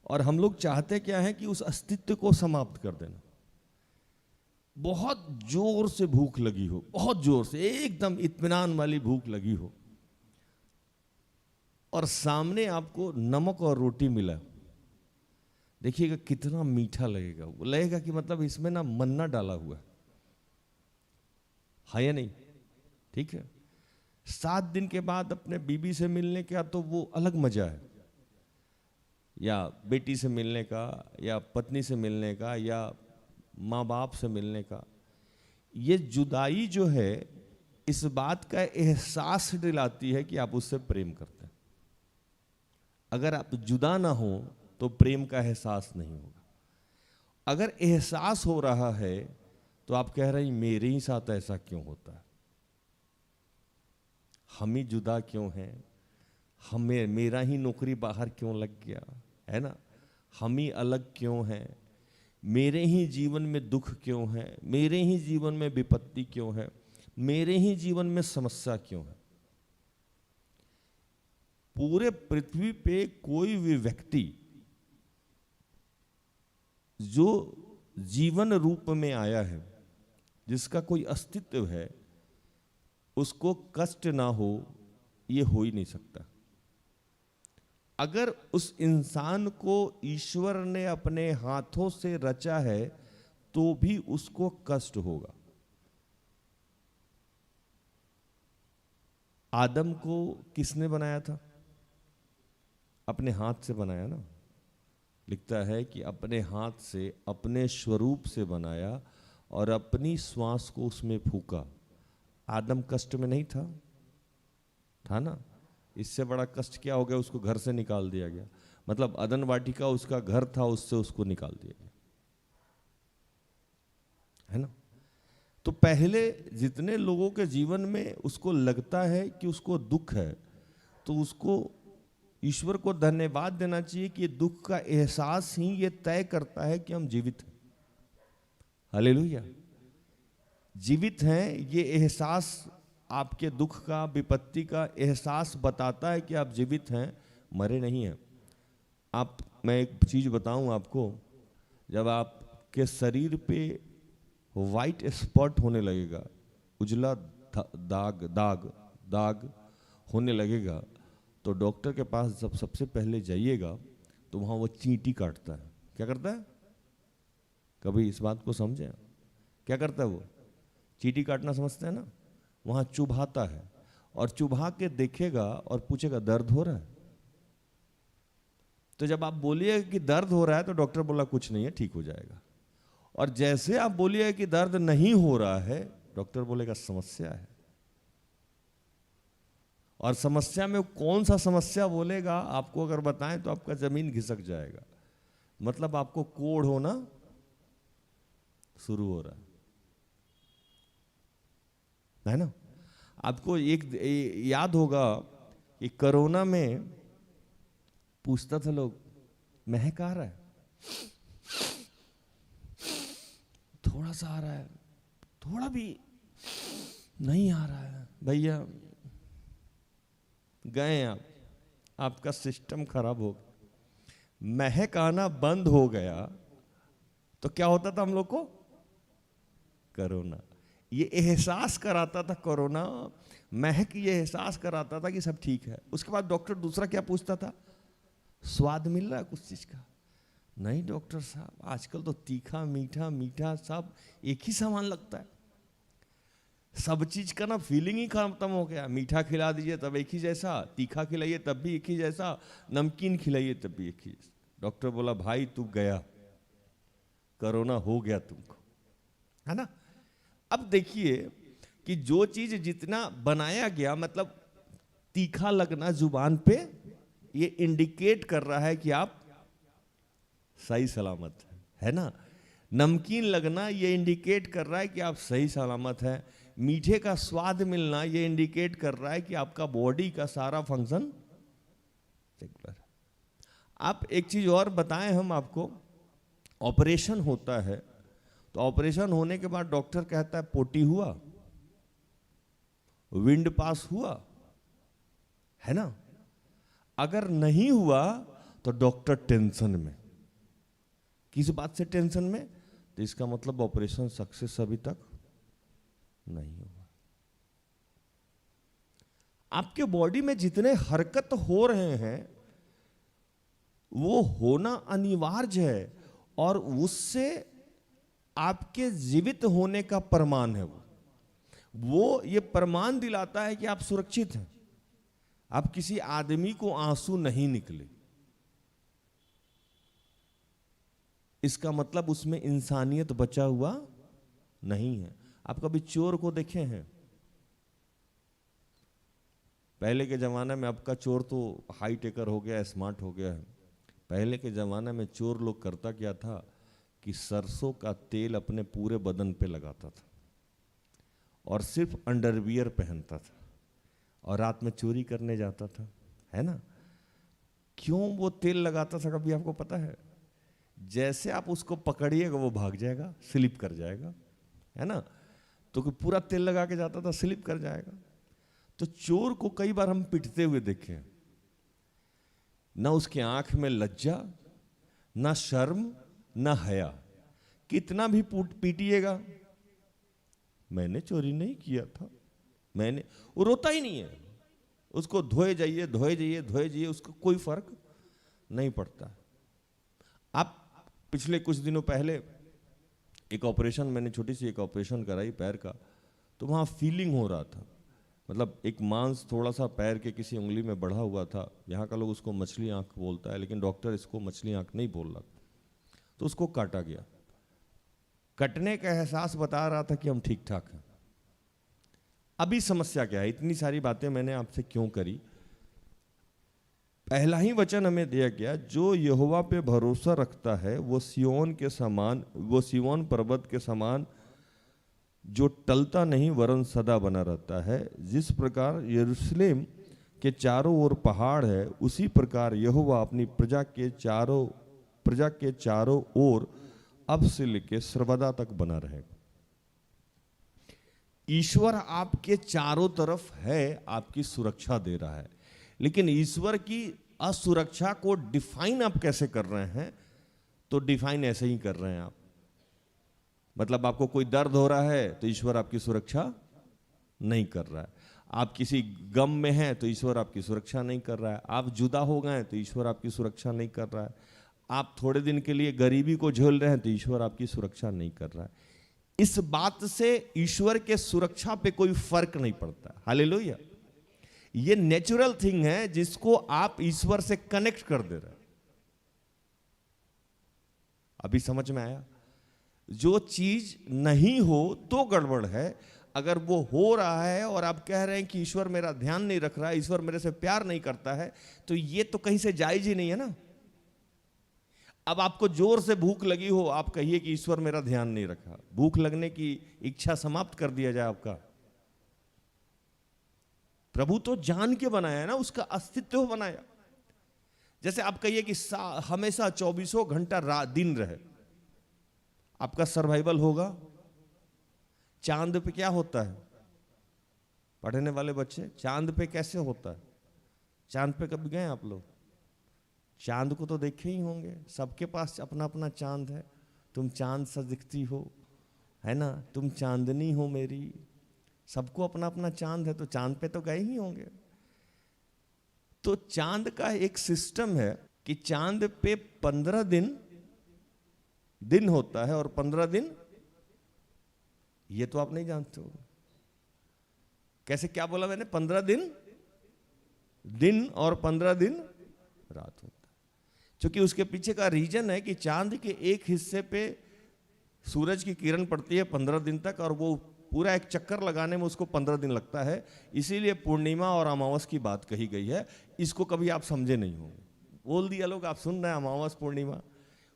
और हम लोग चाहते क्या है कि उस अस्तित्व को समाप्त कर देना। बहुत जोर से भूख लगी हो, बहुत जोर से एकदम इत्मीनान वाली भूख लगी हो, और सामने आपको नमक और रोटी मिला, देखिएगा कितना मीठा लगेगा। वो लगेगा कि मतलब इसमें ना मन्ना डाला हुआ है या नहीं, ठीक है। 7 दिन के बाद अपने बीबी से मिलने का तो वो अलग मजा है, या बेटी से मिलने का, या पत्नी से मिलने का, या माँ बाप से मिलने का। ये जुदाई जो है इस बात का एहसास दिलाती है कि आप उससे प्रेम करते हैं। अगर आप जुदा ना हो तो प्रेम का एहसास नहीं होगा। अगर एहसास हो रहा है तो आप कह रहे हैं मेरे ही साथ ऐसा क्यों होता है, हम ही जुदा क्यों हैं, हमें मेरा ही नौकरी बाहर क्यों लग गया, है ना, हम ही अलग क्यों हैं, मेरे ही जीवन में दुख क्यों है, मेरे ही जीवन में विपत्ति क्यों है, मेरे ही जीवन में समस्या क्यों है। पूरे पृथ्वी पे कोई भी व्यक्ति जो जीवन रूप में आया है, जिसका कोई अस्तित्व है, उसको कष्ट ना हो, ये हो ही नहीं सकता। अगर उस इंसान को ईश्वर ने अपने हाथों से रचा है तो भी उसको कष्ट होगा। आदम को किसने बनाया था? अपने हाथ से बनाया ना। लिखता है कि अपने हाथ से, अपने स्वरूप से बनाया और अपनी श्वास को उसमें फूका। आदम कष्ट में नहीं था? था ना। इससे बड़ा कष्ट क्या हो गया, उसको घर से निकाल दिया गया। मतलब अदन वाटिका उसका घर था, उससे उसको निकाल दिया गया, है ना। तो पहले जितने लोगों के जीवन में उसको लगता है कि उसको दुख है, तो उसको ईश्वर को धन्यवाद देना चाहिए कि ये दुख का एहसास ही ये तय करता है कि हम जीवित हैं। हालेलुया। जीवित हैं, ये एहसास आपके दुख का, विपत्ति का एहसास बताता है कि आप जीवित हैं, मरे नहीं हैं आप। मैं एक चीज बताऊं आपको, जब आपके शरीर पे वाइट स्पॉट होने लगेगा, उजला दाग दाग दाग होने लगेगा, तो डॉक्टर के पास जब सबसे पहले जाइएगा तो वहाँ वो चींटी काटता है। क्या करता है? कभी इस बात को समझे? क्या करता है वो? चींटी काटना समझते हैं ना। वहाँ चुभाता है और चुभा के देखेगा और पूछेगा दर्द हो रहा है? तो जब आप बोलिएगा कि दर्द हो रहा है तो डॉक्टर बोला कुछ नहीं है, ठीक हो जाएगा। और जैसे आप बोलिएगा कि दर्द नहीं हो रहा है, डॉक्टर बोलेगा समस्या है। और समस्या में कौन सा समस्या बोलेगा आपको अगर बताएं तो आपका जमीन खिसक जाएगा। मतलब आपको कोढ़ होना शुरू हो रहा है ना। आपको एक याद होगा कि कोरोना में पूछता था लोग, महक आ रहा है? थोड़ा सा आ रहा है, थोड़ा भी नहीं आ रहा है। भैया गए आप, आपका सिस्टम खराब हो गया। महक आना बंद हो गया तो क्या होता था हम लोग को? कोरोना। ये एहसास कराता था कोरोना, महक ये एहसास कराता था कि सब ठीक है। उसके बाद डॉक्टर दूसरा क्या पूछता था? स्वाद मिल रहा है कुछ चीज का? नहीं डॉक्टर साहब, आजकल तो तीखा मीठा मीठा सब एक ही सामान लगता है। सब चीज का ना फीलिंग ही खत्म हो गया। मीठा खिला दीजिए तब एक ही जैसा, तीखा खिलाइए तब भी एक ही जैसा, नमकीन खिलाइए तब भी एक ही जैसा। डॉक्टर बोला भाई तू गया, कोरोना हो गया तुमको, है ना। अब देखिए कि जो चीज जितना बनाया गया, मतलब तीखा लगना जुबान पे, ये इंडिकेट कर रहा है कि आप सही सलामत है ना। नमकीन लगना ये इंडिकेट कर रहा है कि आप सही सलामत है। मीठे का स्वाद मिलना ये इंडिकेट कर रहा है कि आपका बॉडी का सारा फंक्शन ठीक पर। आप एक चीज और बताएं हम आपको, ऑपरेशन होता है तो ऑपरेशन होने के बाद डॉक्टर कहता है पोटी हुआ, विंड पास हुआ, है ना। अगर नहीं हुआ तो डॉक्टर टेंशन में। किस बात से टेंशन में? तो इसका मतलब ऑपरेशन सक्सेस अभी तक नहीं हुआ। आपके बॉडी में जितने हरकत हो रहे हैं वो होना अनिवार्य है, और उससे आपके जीवित होने का प्रमाण है। वो ये प्रमाण दिलाता है कि आप सुरक्षित हैं। आप किसी आदमी को आंसू नहीं निकले, इसका मतलब उसमें इंसानियत बचा हुआ नहीं है। आप कभी चोर को देखे हैं? पहले के जमाने में, अब का चोर तो हाई टेकर हो गया, स्मार्ट हो गया है। पहले के जमाने में चोर लोग करता क्या था कि सरसों का तेल अपने पूरे बदन पे लगाता था और सिर्फ अंडरवियर पहनता था और रात में चोरी करने जाता था, है ना। क्यों वो तेल लगाता था कभी आपको पता है? जैसे आप उसको पकड़िएगा वो भाग जाएगा, स्लिप कर जाएगा, है ना। तो पूरा तेल लगा के जाता था, स्लिप कर जाएगा। तो चोर को कई बार हम पिटते हुए देखे हैं, ना उसके आंख में लज्जा, ना शर्म, ना हया। कितना भी पीटिएगा, मैंने चोरी नहीं किया था, मैंने, वो रोता ही नहीं है। उसको धोए जाइए, धोए जाइए, धोए जाइए, उसको कोई फर्क नहीं पड़ता। आप पिछले कुछ दिनों पहले एक ऑपरेशन, मैंने छोटी सी एक ऑपरेशन कराई पैर का, तो वहाँ फीलिंग हो रहा था। मतलब एक मांस थोड़ा सा पैर के किसी उंगली में बढ़ा हुआ था। यहाँ का लोग उसको मछली आंख बोलता है, लेकिन डॉक्टर इसको मछली आंख नहीं बोल रहा। तो उसको काटा गया। कटने का एहसास बता रहा था कि हम ठीक ठाक हैं। अभी समस्या क्या है? इतनी सारी बातें मैंने आपसे क्यों करी? पहला ही वचन हमें दिया गया, जो यहोवा पे भरोसा रखता है वो सिय्योन के समान, वो सिय्योन पर्वत के समान जो टलता नहीं वरन सदा बना रहता है। जिस प्रकार यरूशलेम के चारों ओर पहाड़ है, उसी प्रकार यहोवा अपनी प्रजा के चारों ओर अब से लेकर सर्वदा तक बना रहेगा। ईश्वर आपके चारों तरफ है, आपकी सुरक्षा दे रहा है। लेकिन ईश्वर की असुरक्षा को डिफाइन आप कैसे कर रहे हैं? तो डिफाइन ऐसे ही कर रहे हैं आप। मतलब आपको कोई दर्द हो रहा है तो ईश्वर आपकी सुरक्षा नहीं कर रहा है। आप किसी गम में हैं तो ईश्वर आपकी सुरक्षा नहीं कर रहा है। आप जुदा हो गए तो ईश्वर आपकी सुरक्षा नहीं कर रहा है। आप थोड़े दिन के लिए गरीबी को झेल रहे हैं तो ईश्वर आपकी सुरक्षा नहीं कर रहा है। इस बात से ईश्वर के सुरक्षा पे कोई फर्क नहीं पड़ता। हालेलुया। ये नेचुरल थिंग है जिसको आप ईश्वर से कनेक्ट कर दे रहे हैं। अभी समझ में आया? जो चीज नहीं हो तो गड़बड़ है। अगर वो हो रहा है और आप कह रहे हैं कि ईश्वर मेरा ध्यान नहीं रख रहा है, ईश्वर मेरे से प्यार नहीं करता है, तो ये तो कहीं से जायज ही नहीं है ना। अब आपको जोर से भूख लगी हो, आप कहिए कि ईश्वर मेरा ध्यान नहीं रखा। भूख लगने की इच्छा समाप्त कर दिया जाए आपका। प्रभु तो जान के बनाया है ना, उसका अस्तित्व बनाया। जैसे आप कहिए कि हमेशा 24 घंटा दिन रहे, आपका सर्वाइवल होगा? चांद पे क्या होता है? पढ़ने वाले बच्चे, चांद पे कैसे होता है? चांद पे कभी गए आप लोग? चांद को तो देखे ही होंगे, सबके पास अपना अपना चांद है। तुम चांद सा दिखती हो, है ना, तुम चांदनी हो मेरी। सबको अपना अपना चांद है, तो चांद पे तो गए ही होंगे। तो चांद का एक सिस्टम है कि चांद पे 15 दिन होता है और 15 दिन, ये तो आप नहीं जानते हो। कैसे, क्या बोला मैंने? 15 दिन और 15 दिन रात होता है। क्योंकि उसके पीछे का रीजन है कि चांद के एक हिस्से पे सूरज की किरण पड़ती है 15 दिन तक, और वो पूरा एक चक्कर लगाने में उसको 15 दिन लगता है। इसीलिए पूर्णिमा और अमावस की बात कही गई है। इसको कभी आप समझे नहीं होंगे, बोल दिया लोग, आप सुन रहे हैं अमावस पूर्णिमा,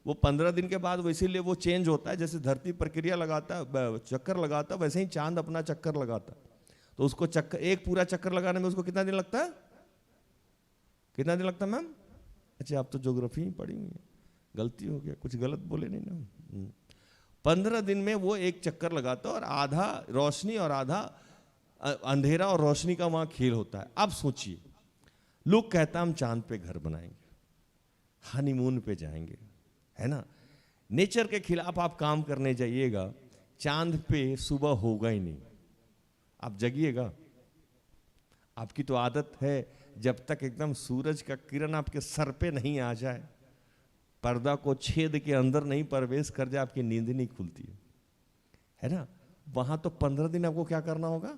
वो 15 दिन के बाद वो इसीलिए वो चेंज होता है। जैसे धरती प्रक्रिया लगाता है, चक्कर लगाता है, वैसे ही चांद अपना चक्कर लगाता है। तो उसको चक्कर, एक पूरा चक्कर लगाने में उसको कितना दिन लगता है? कितना दिन लगता है मैम? अच्छा, आप तो ज्योग्राफी ही पढ़ी हुई है, गलती हो गया, कुछ गलत बोले नहीं ना। 15 दिन में वो एक चक्कर लगाता है, और आधा रोशनी और आधा अंधेरा और रोशनी का वहां खेल होता है। अब सोचिए, लोग कहता हम चांद पे घर बनाएंगे, हनीमून पे जाएंगे, है ना, नेचर के खिलाफ आप काम करने जाइएगा, चांद पे सुबह होगा ही नहीं, आप जगिएगा। आपकी तो आदत है, जब तक एकदम सूरज का किरण आपके सर पे नहीं आ जाए, पर्दा को छेद के अंदर नहीं प्रवेश कर जाए, आपकी नींद नहीं खुलती है ना। वहां तो 15 दिन आपको क्या करना होगा?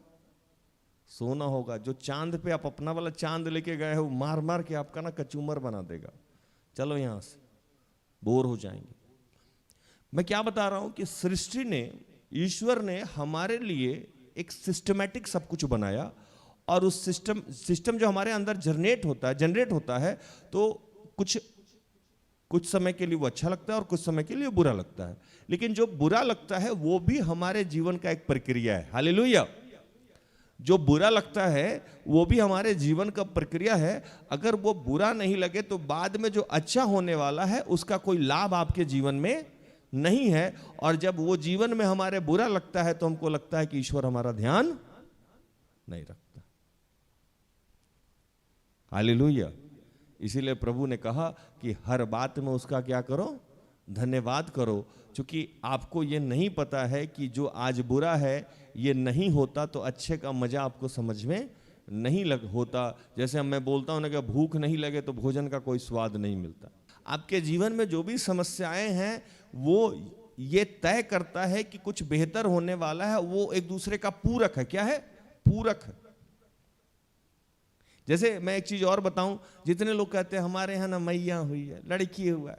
सोना होगा। जो चांद पे आप अपना वाला चांद लेके गए हो, मार मार के आपका ना कचूमर बना देगा। चलो यहां से, बोर हो जाएंगे। मैं क्या बता रहा हूं कि सृष्टि ने, ईश्वर ने हमारे लिए एक सिस्टमैटिक सब कुछ बनाया, और उस सिस्टम जो हमारे अंदर जनरेट होता है, तो कुछ समय के लिए वो अच्छा लगता है और कुछ समय के लिए बुरा लगता है। लेकिन जो बुरा लगता है वो भी हमारे जीवन का एक प्रक्रिया है। हालेलुया। जो बुरा लगता है वो भी हमारे जीवन का प्रक्रिया है। अगर वो बुरा नहीं लगे तो बाद में जो अच्छा होने वाला है उसका कोई लाभ आपके जीवन में नहीं है। और जब वो जीवन में हमारे बुरा लगता है तो हमको लगता है कि ईश्वर हमारा ध्यान नहीं रखता। हालेलुया। इसीलिए प्रभु ने कहा कि हर बात में उसका क्या करो? धन्यवाद करो। क्योंकि आपको ये नहीं पता है कि जो आज बुरा है ये नहीं होता तो अच्छे का मजा आपको समझ में नहीं होता। जैसे मैं बोलता हूं ना कि भूख नहीं लगे तो भोजन का कोई स्वाद नहीं मिलता। आपके जीवन में जो भी समस्याएं हैं वो ये तय करता है कि कुछ बेहतर होने वाला है। वो एक दूसरे का पूरक है। क्या है? पूरक है। जैसे मैं एक चीज और बताऊं, जितने लोग कहते हैं हमारे यहां ना मैया हुई है, लड़की हुआ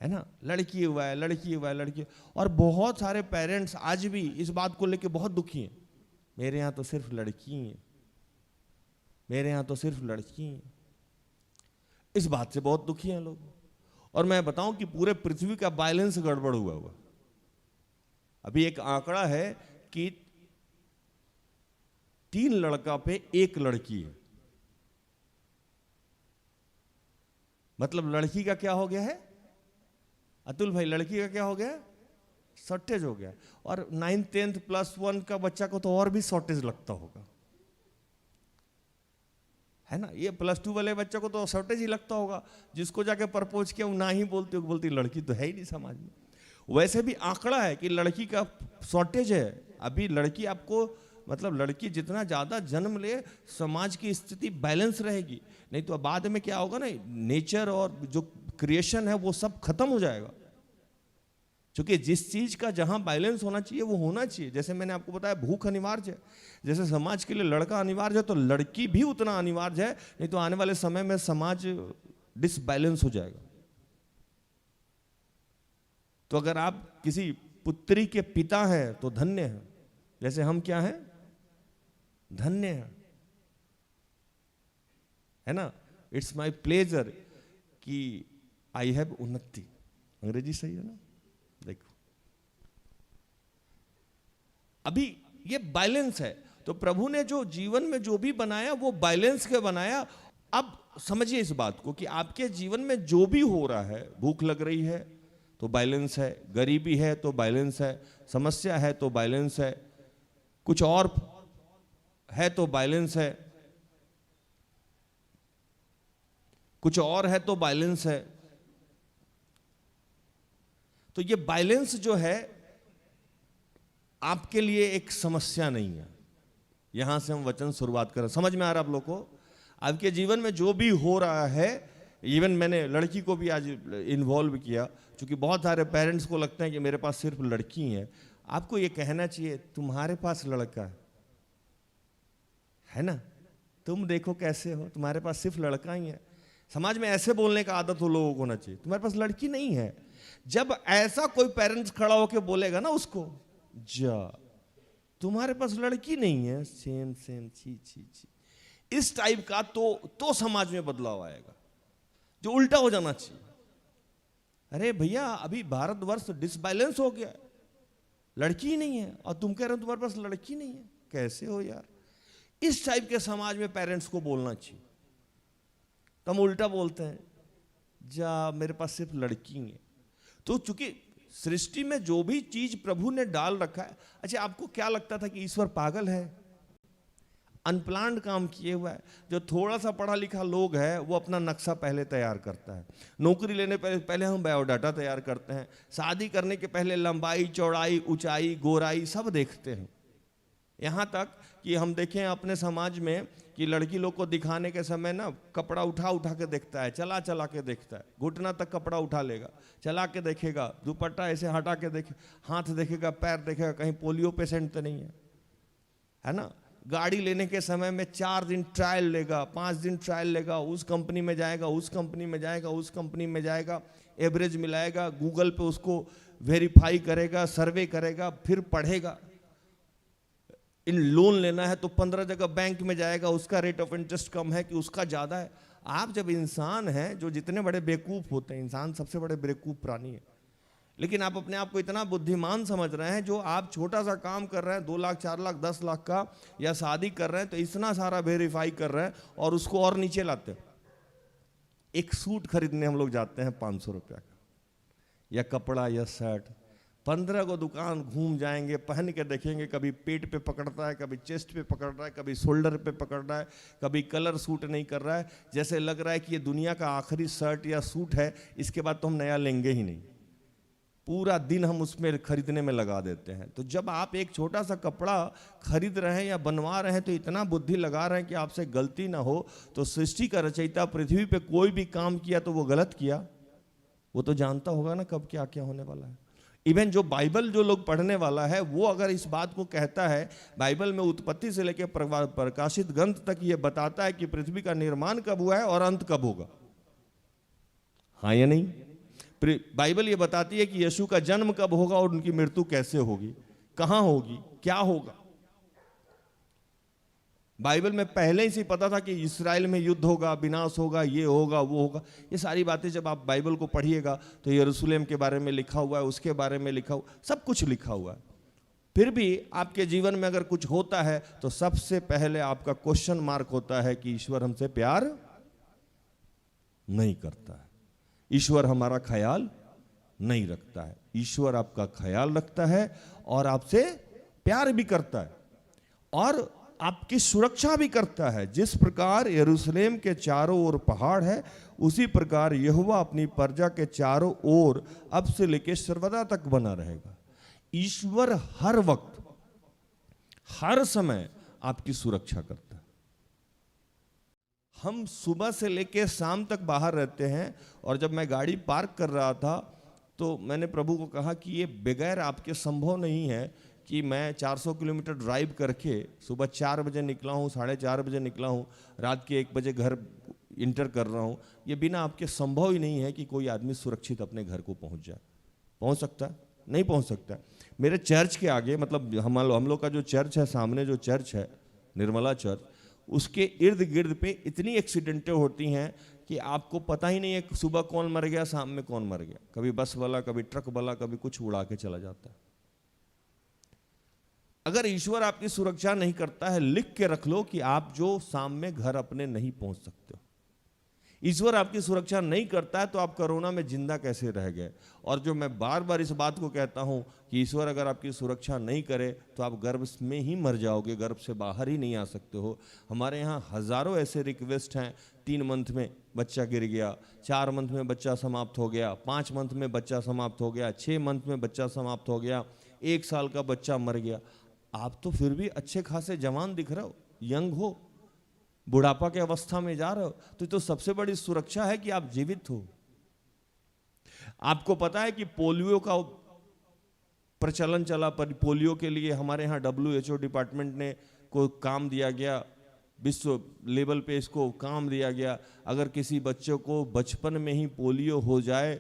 है ना, लड़की हुआ है, लड़की हुआ है, लड़की। और बहुत सारे पेरेंट्स आज भी इस बात को लेके बहुत दुखी हैं। मेरे यहां तो सिर्फ लड़की है, मेरे यहां तो सिर्फ लड़की है। इस बात से बहुत दुखी हैं लोग। और मैं बताऊं कि पूरे पृथ्वी का बैलेंस गड़बड़ हुआ। अभी एक आंकड़ा है कि 3 लड़का पे 1 लड़की है। मतलब लड़की का क्या हो गया है अतुल भाई? लड़की का क्या हो गया? शॉर्टेज हो गया। और 9th 10th +1 का बच्चा को तो और भी शॉर्टेज लगता होगा, है ना। ये +2 वाले बच्चे को तो शॉर्टेज ही लगता होगा। जिसको जाके प्रपोज किया वो ना ही बोलती लड़की तो है ही नहीं समाज में। वैसे भी आंकड़ा है कि लड़की का शॉर्टेज है। अभी लड़की आपको, मतलब लड़की जितना ज्यादा जन्म ले समाज की स्थिति बैलेंस रहेगी। नहीं तो बाद में क्या होगा ना, नेचर और जो क्रिएशन है वो सब खत्म हो जाएगा। क्योंकि जिस चीज का जहां बैलेंस होना चाहिए वो होना चाहिए। जैसे मैंने आपको बताया भूख अनिवार्य है, जैसे समाज के लिए लड़का अनिवार्य है तो लड़की भी उतना अनिवार्य है। नहीं तो आने वाले समय में समाज डिसबैलेंस हो जाएगा। तो अगर आप किसी पुत्री के पिता हैं तो धन्य हैं। जैसे हम क्या हैं? धन्य हैं, है ना। इट्स माई प्लेजर कि आई हैव उन्नति। अंग्रेजी सही है ना? देखो अभी ये बैलेंस है। तो प्रभु ने जो जीवन में जो भी बनाया वो बैलेंस के बनाया। अब समझिए इस बात को कि आपके जीवन में जो भी हो रहा है, भूख लग रही है तो बैलेंस है, गरीबी है तो बैलेंस है, समस्या है तो बैलेंस है, कुछ और है तो बैलेंस है, कुछ और है तो बैलेंस है। तो ये बैलेंस जो है आपके लिए एक समस्या नहीं है। यहां से हम वचन शुरुआत करें। समझ में आ रहा आप लोग को? आपके जीवन में जो भी हो रहा है, इवन मैंने लड़की को भी आज इन्वॉल्व किया, क्योंकि बहुत सारे पेरेंट्स को लगता है कि मेरे पास सिर्फ लड़की है। आपको ये कहना चाहिए तुम्हारे पास लड़का है ना, तुम देखो कैसे हो, तुम्हारे पास सिर्फ लड़का ही है। समाज में ऐसे बोलने का आदत हो लोगों को होना चाहिए, तुम्हारे पास लड़की नहीं है। जब ऐसा कोई पेरेंट्स खड़ा होके बोलेगा ना उसको, जा तुम्हारे पास लड़की नहीं है, सेम सेम, छी छी छी, इस टाइप का तो समाज में बदलाव आएगा, जो उल्टा हो जाना चाहिए। अरे भैया अभी भारतवर्ष डिसबैलेंस हो गया है, लड़की ही नहीं है और तुम कह रहे हो तुम्हारे पास लड़की नहीं है, कैसे हो यार। इस टाइप के समाज में पेरेंट्स को बोलना चाहिए। तो हम उल्टा बोलते हैं, जा मेरे पास सिर्फ लड़की है। तो चूंकि सृष्टि में जो भी चीज प्रभु ने डाल रखा है, अच्छा आपको क्या लगता था कि ईश्वर पागल है, अनप्लान्ड काम किए हुआ है। जो थोड़ा सा पढ़ा लिखा लोग है वो अपना नक्शा पहले तैयार करता है, नौकरी लेने पहले हम बायोडाटा तैयार करते हैं, शादी करने के पहले लंबाई चौड़ाई ऊंचाई गोराई सब देखते हैं। यहाँ तक कि हम देखें अपने समाज में कि लड़की लोग को दिखाने के समय ना कपड़ा उठा उठा के देखता है, चला चला के देखता है, घुटना तक कपड़ा उठा लेगा, चला के देखेगा, दुपट्टा ऐसे हटा के देखे, हाथ देखेगा, पैर देखेगा, कहीं पोलियो पेशेंट तो नहीं है ना। गाड़ी लेने के समय में 4 दिन ट्रायल लेगा, 5 दिन ट्रायल लेगा, उस कंपनी में जाएगा, उस कंपनी में जाएगा, उस कंपनी में जाएगा, एवरेज मिलाएगा, गूगल पे उसको वेरीफाई करेगा, सर्वे करेगा, फिर पढ़ेगा। इन लोन लेना है तो 15 जगह बैंक में जाएगा, उसका रेट ऑफ इंटरेस्ट कम है कि उसका ज़्यादा है। आप जब इंसान हैं, जो जितने बड़े बेवकूफ़ होते हैं, इंसान सबसे बड़े बेवकूफ़ प्राणी है, लेकिन आप अपने आप को इतना बुद्धिमान समझ रहे हैं, जो आप छोटा सा काम कर रहे हैं 2 लाख 4 लाख 10 लाख का, या शादी कर रहे हैं तो इतना सारा वेरीफाई कर रहे हैं और उसको और नीचे लाते हैं। एक सूट खरीदने हम लोग जाते हैं 500 रुपया का, या कपड़ा या शर्ट, 15 को दुकान घूम जाएंगे, पहन के देखेंगे, कभी पेट पे पकड़ता है, कभी चेस्ट पे पकड़ रहा है, कभी शोल्डर पे पकड़ रहा है, कभी कलर सूट नहीं कर रहा है, जैसे लग रहा है कि ये दुनिया का आखिरी शर्ट या सूट है, इसके बाद तो हम नया लेंगे ही नहीं। पूरा दिन हम उसमें खरीदने में लगा देते हैं। तो जब आप एक छोटा सा कपड़ा खरीद रहे हैं या बनवा रहे हैं तो इतना बुद्धि लगा रहे हैं कि आपसे गलती ना हो। तो सृष्टि का रचयिता पृथ्वी पे कोई भी काम किया तो वो गलत किया, वो तो जानता होगा ना कब क्या क्या होने वाला है। इवन जो बाइबल जो लोग पढ़ने वाला है वो अगर इस बात को कहता है, बाइबल में उत्पत्ति से लेकर प्रकाशित ग्रंथ तक ये बताता है कि पृथ्वी का निर्माण कब हुआ है और अंत कब होगा, हाँ या नहीं। बाइबल ये बताती है कि यीशु का जन्म कब होगा और उनकी मृत्यु कैसे होगी, कहां होगी, क्या होगा। बाइबल में पहले ही से पता था कि इस्राएल में युद्ध होगा, विनाश होगा, ये होगा वो होगा। ये सारी बातें जब आप बाइबल को पढ़िएगा तो यरूशलेम के बारे में लिखा हुआ है, उसके बारे में लिखा हुआ, सब कुछ लिखा हुआ है। फिर भी आपके जीवन में अगर कुछ होता है तो सबसे पहले आपका क्वेश्चन मार्क होता है कि ईश्वर हमसे प्यार नहीं करता है, ईश्वर हमारा ख्याल नहीं रखता है। ईश्वर आपका ख्याल रखता है और आपसे प्यार भी करता है और आपकी सुरक्षा भी करता है। जिस प्रकार यरूशलेम के चारों ओर पहाड़ है, उसी प्रकार यहोवा अपनी प्रजा के चारों ओर अब से लेकर सर्वदा तक बना रहेगा। ईश्वर हर वक्त हर समय आपकी सुरक्षा करता है। हम सुबह से लेकर शाम तक बाहर रहते हैं और जब मैं गाड़ी पार्क कर रहा था तो मैंने प्रभु को कहा कि ये बगैर आपके संभव नहीं है कि मैं 400 किलोमीटर ड्राइव करके सुबह 4 बजे निकला हूँ, 4:30 बजे निकला हूँ, रात के 1 बजे घर इंटर कर रहा हूँ। ये बिना आपके संभव ही नहीं है कि कोई आदमी सुरक्षित अपने घर को पहुँच जाए। पहुँच सकता है? नहीं पहुँच सकता। मेरे चर्च के आगे, मतलब हम लोग का जो चर्च है, सामने जो चर्च है निर्मला चर्च, उसके इर्द गिर्द पे इतनी एक्सीडेंटें होती हैं कि आपको पता ही नहीं है सुबह कौन मर गया, शाम में कौन मर गया। कभी बस वाला, कभी ट्रक वाला, कभी कुछ उड़ा के चला जाता है। अगर ईश्वर आपकी सुरक्षा नहीं करता है, लिख के रख लो कि आप जो शाम में घर अपने नहीं पहुंच सकते हो। ईश्वर आपकी सुरक्षा नहीं करता है तो आप कोरोना में जिंदा कैसे रह गए। और जो मैं बार बार इस बात को कहता हूं कि ईश्वर अगर आपकी सुरक्षा नहीं करे तो आप गर्भ में ही मर जाओगे, गर्भ से बाहर ही नहीं आ सकते हो। हमारे यहाँ हजारों ऐसे रिक्वेस्ट हैं, 3 मंथ में बच्चा गिर गया, 4 मंथ में बच्चा समाप्त हो गया, 5 मंथ में बच्चा समाप्त हो गया, 6 मंथ में बच्चा समाप्त हो गया, 1 साल का बच्चा मर गया। आप तो फिर भी अच्छे खासे जवान दिख रहे हो, यंग हो, बुढ़ापा के अवस्था में जा रहे हो, तो सबसे बड़ी सुरक्षा है कि आप जीवित हो। आपको पता है कि पोलियो का प्रचलन चला, पर पोलियो के लिए हमारे यहाँ WHO डिपार्टमेंट ने को काम दिया गया, विश्व लेवल पे इसको काम दिया गया। अगर किसी बच्चे को बचपन में ही पोलियो हो जाए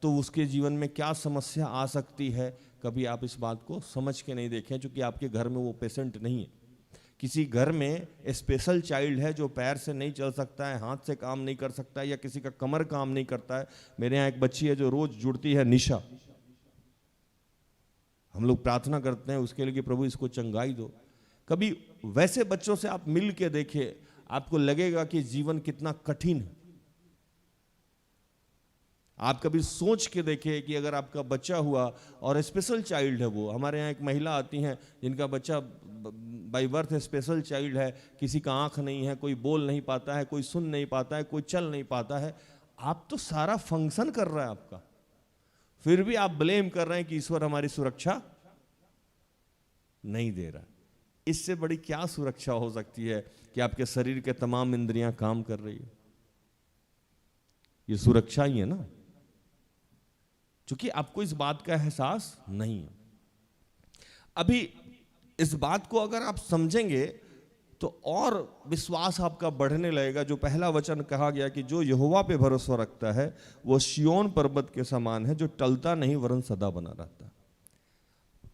तो उसके जीवन में क्या समस्या आ सकती है, कभी आप इस बात को समझ के नहीं देखें, क्योंकि आपके घर में वो पेशेंट नहीं है। किसी घर में स्पेशल चाइल्ड है जो पैर से नहीं चल सकता है, हाथ से काम नहीं कर सकता है, या किसी का कमर काम नहीं करता है। मेरे यहाँ एक बच्ची है जो रोज जुड़ती है, निशा। हम लोग प्रार्थना करते हैं उसके लिए कि प्रभु इसको चंगाई दो। कभी वैसे बच्चों से आप मिल के देखिए, आपको लगेगा कि जीवन कितना कठिन है। आप कभी सोच के देखिए कि अगर आपका बच्चा हुआ और स्पेशल चाइल्ड है, वो हमारे यहाँ एक महिला आती हैं जिनका बच्चा बाय बर्थ स्पेशल चाइल्ड है, किसी का आंख नहीं है, कोई बोल नहीं पाता है, कोई सुन नहीं पाता है, कोई चल नहीं पाता है। आप तो सारा फंक्शन कर रहा है आपका, फिर भी आप ब्लेम कर रहे हैं कि ईश्वर हमारी सुरक्षा नहीं दे रहा। इससे बड़ी क्या सुरक्षा हो सकती है कि आपके शरीर के तमाम इंद्रियां काम कर रही है? ये सुरक्षा ही है ना, क्योंकि आपको इस बात का एहसास नहीं है। अभी इस बात को अगर आप समझेंगे तो और विश्वास आपका बढ़ने लगेगा। जो पहला वचन कहा गया कि जो यहोवा पे भरोसा रखता है वो सिय्योन पर्वत के समान है, जो टलता नहीं वरन सदा बना रहता है।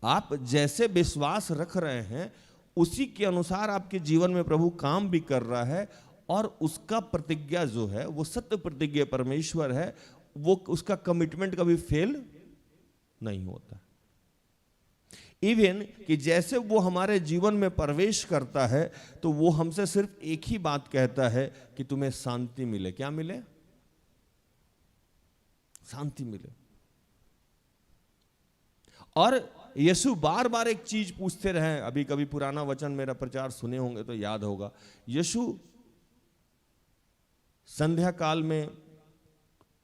आप जैसे विश्वास रख रहे हैं उसी के अनुसार आपके जीवन में प्रभु काम भी कर रहा है, और उसका प्रतिज्ञा जो है वो सत्य प्रतिज्ञा परमेश्वर है, वो उसका कमिटमेंट कभी फेल नहीं होता। इवन कि जैसे वो हमारे जीवन में प्रवेश करता है तो वो हमसे सिर्फ एक ही बात कहता है कि तुम्हें शांति मिले। क्या मिले? शांति मिले। और यीशु बार बार एक चीज पूछते रहे। अभी कभी पुराना वचन मेरा प्रचार सुने होंगे तो याद होगा। यीशु संध्या काल में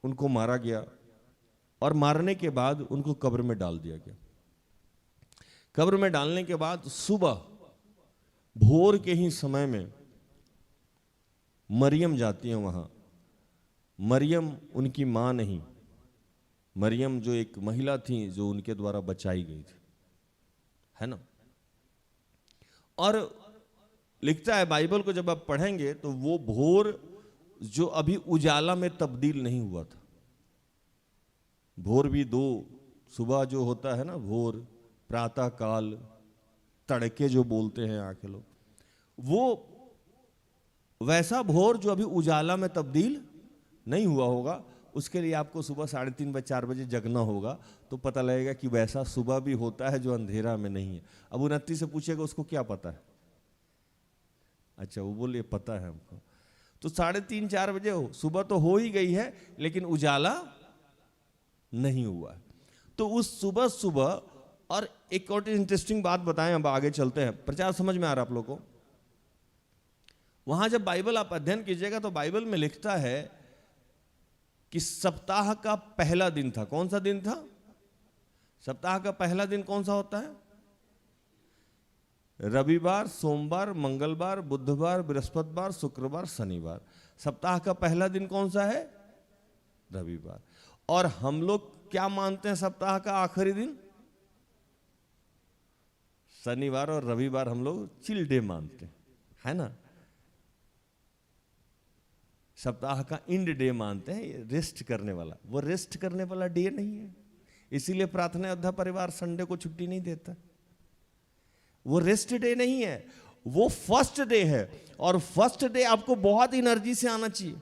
उनको मारा गया, और मारने के बाद उनको कब्र में डाल दिया गया। कब्र में डालने के बाद सुबह भोर के ही समय में मरियम जाती है वहां। मरियम उनकी मां नहीं, मरियम जो एक महिला थी जो उनके द्वारा बचाई गई थी, है ना। और लिखता है बाइबल को जब आप पढ़ेंगे तो वो भोर जो अभी उजाला में तब्दील नहीं हुआ था। भोर भी दो, सुबह जो होता है ना भोर, प्रातः काल, तड़के जो बोलते हैं आके लोग, वो वैसा भोर जो अभी उजाला में तब्दील नहीं हुआ होगा। उसके लिए आपको सुबह 3:30 बजे 4 बजे जगना होगा, तो पता लगेगा कि वैसा सुबह भी होता है जो अंधेरा में नहीं है। अब 29 से पूछेगा उसको क्या पता है? अच्छा, वो बोले पता है हमको। तो 3:30 4 बजे हो, सुबह तो हो ही गई है लेकिन उजाला नहीं हुआ है। तो उस सुबह सुबह, और एक और इंटरेस्टिंग बात बताएं, अब आगे चलते हैं। प्रचार समझ में आ रहा है आप लोगों को? वहां जब बाइबल आप अध्ययन कीजिएगा तो बाइबल में लिखता है कि सप्ताह का पहला दिन था। कौन सा दिन था? सप्ताह का पहला दिन कौन सा होता है? रविवार, सोमवार, मंगलवार, बुधवार, बृहस्पतिवार, शुक्रवार, शनिवार। सप्ताह का पहला दिन कौन सा है? रविवार। और हम लोग क्या मानते हैं सप्ताह का आखिरी दिन? शनिवार और रविवार हम लोग चिल डे मानते हैं, है ना। सप्ताह का इंड डे मानते हैं, रेस्ट करने वाला। वो रेस्ट करने वाला डे नहीं है, इसीलिए प्रार्थना योद्धा परिवार संडे को छुट्टी नहीं देता। वो रेस्ट डे नहीं है, वो फर्स्ट डे है। और फर्स्ट डे आपको बहुत एनर्जी से आना चाहिए,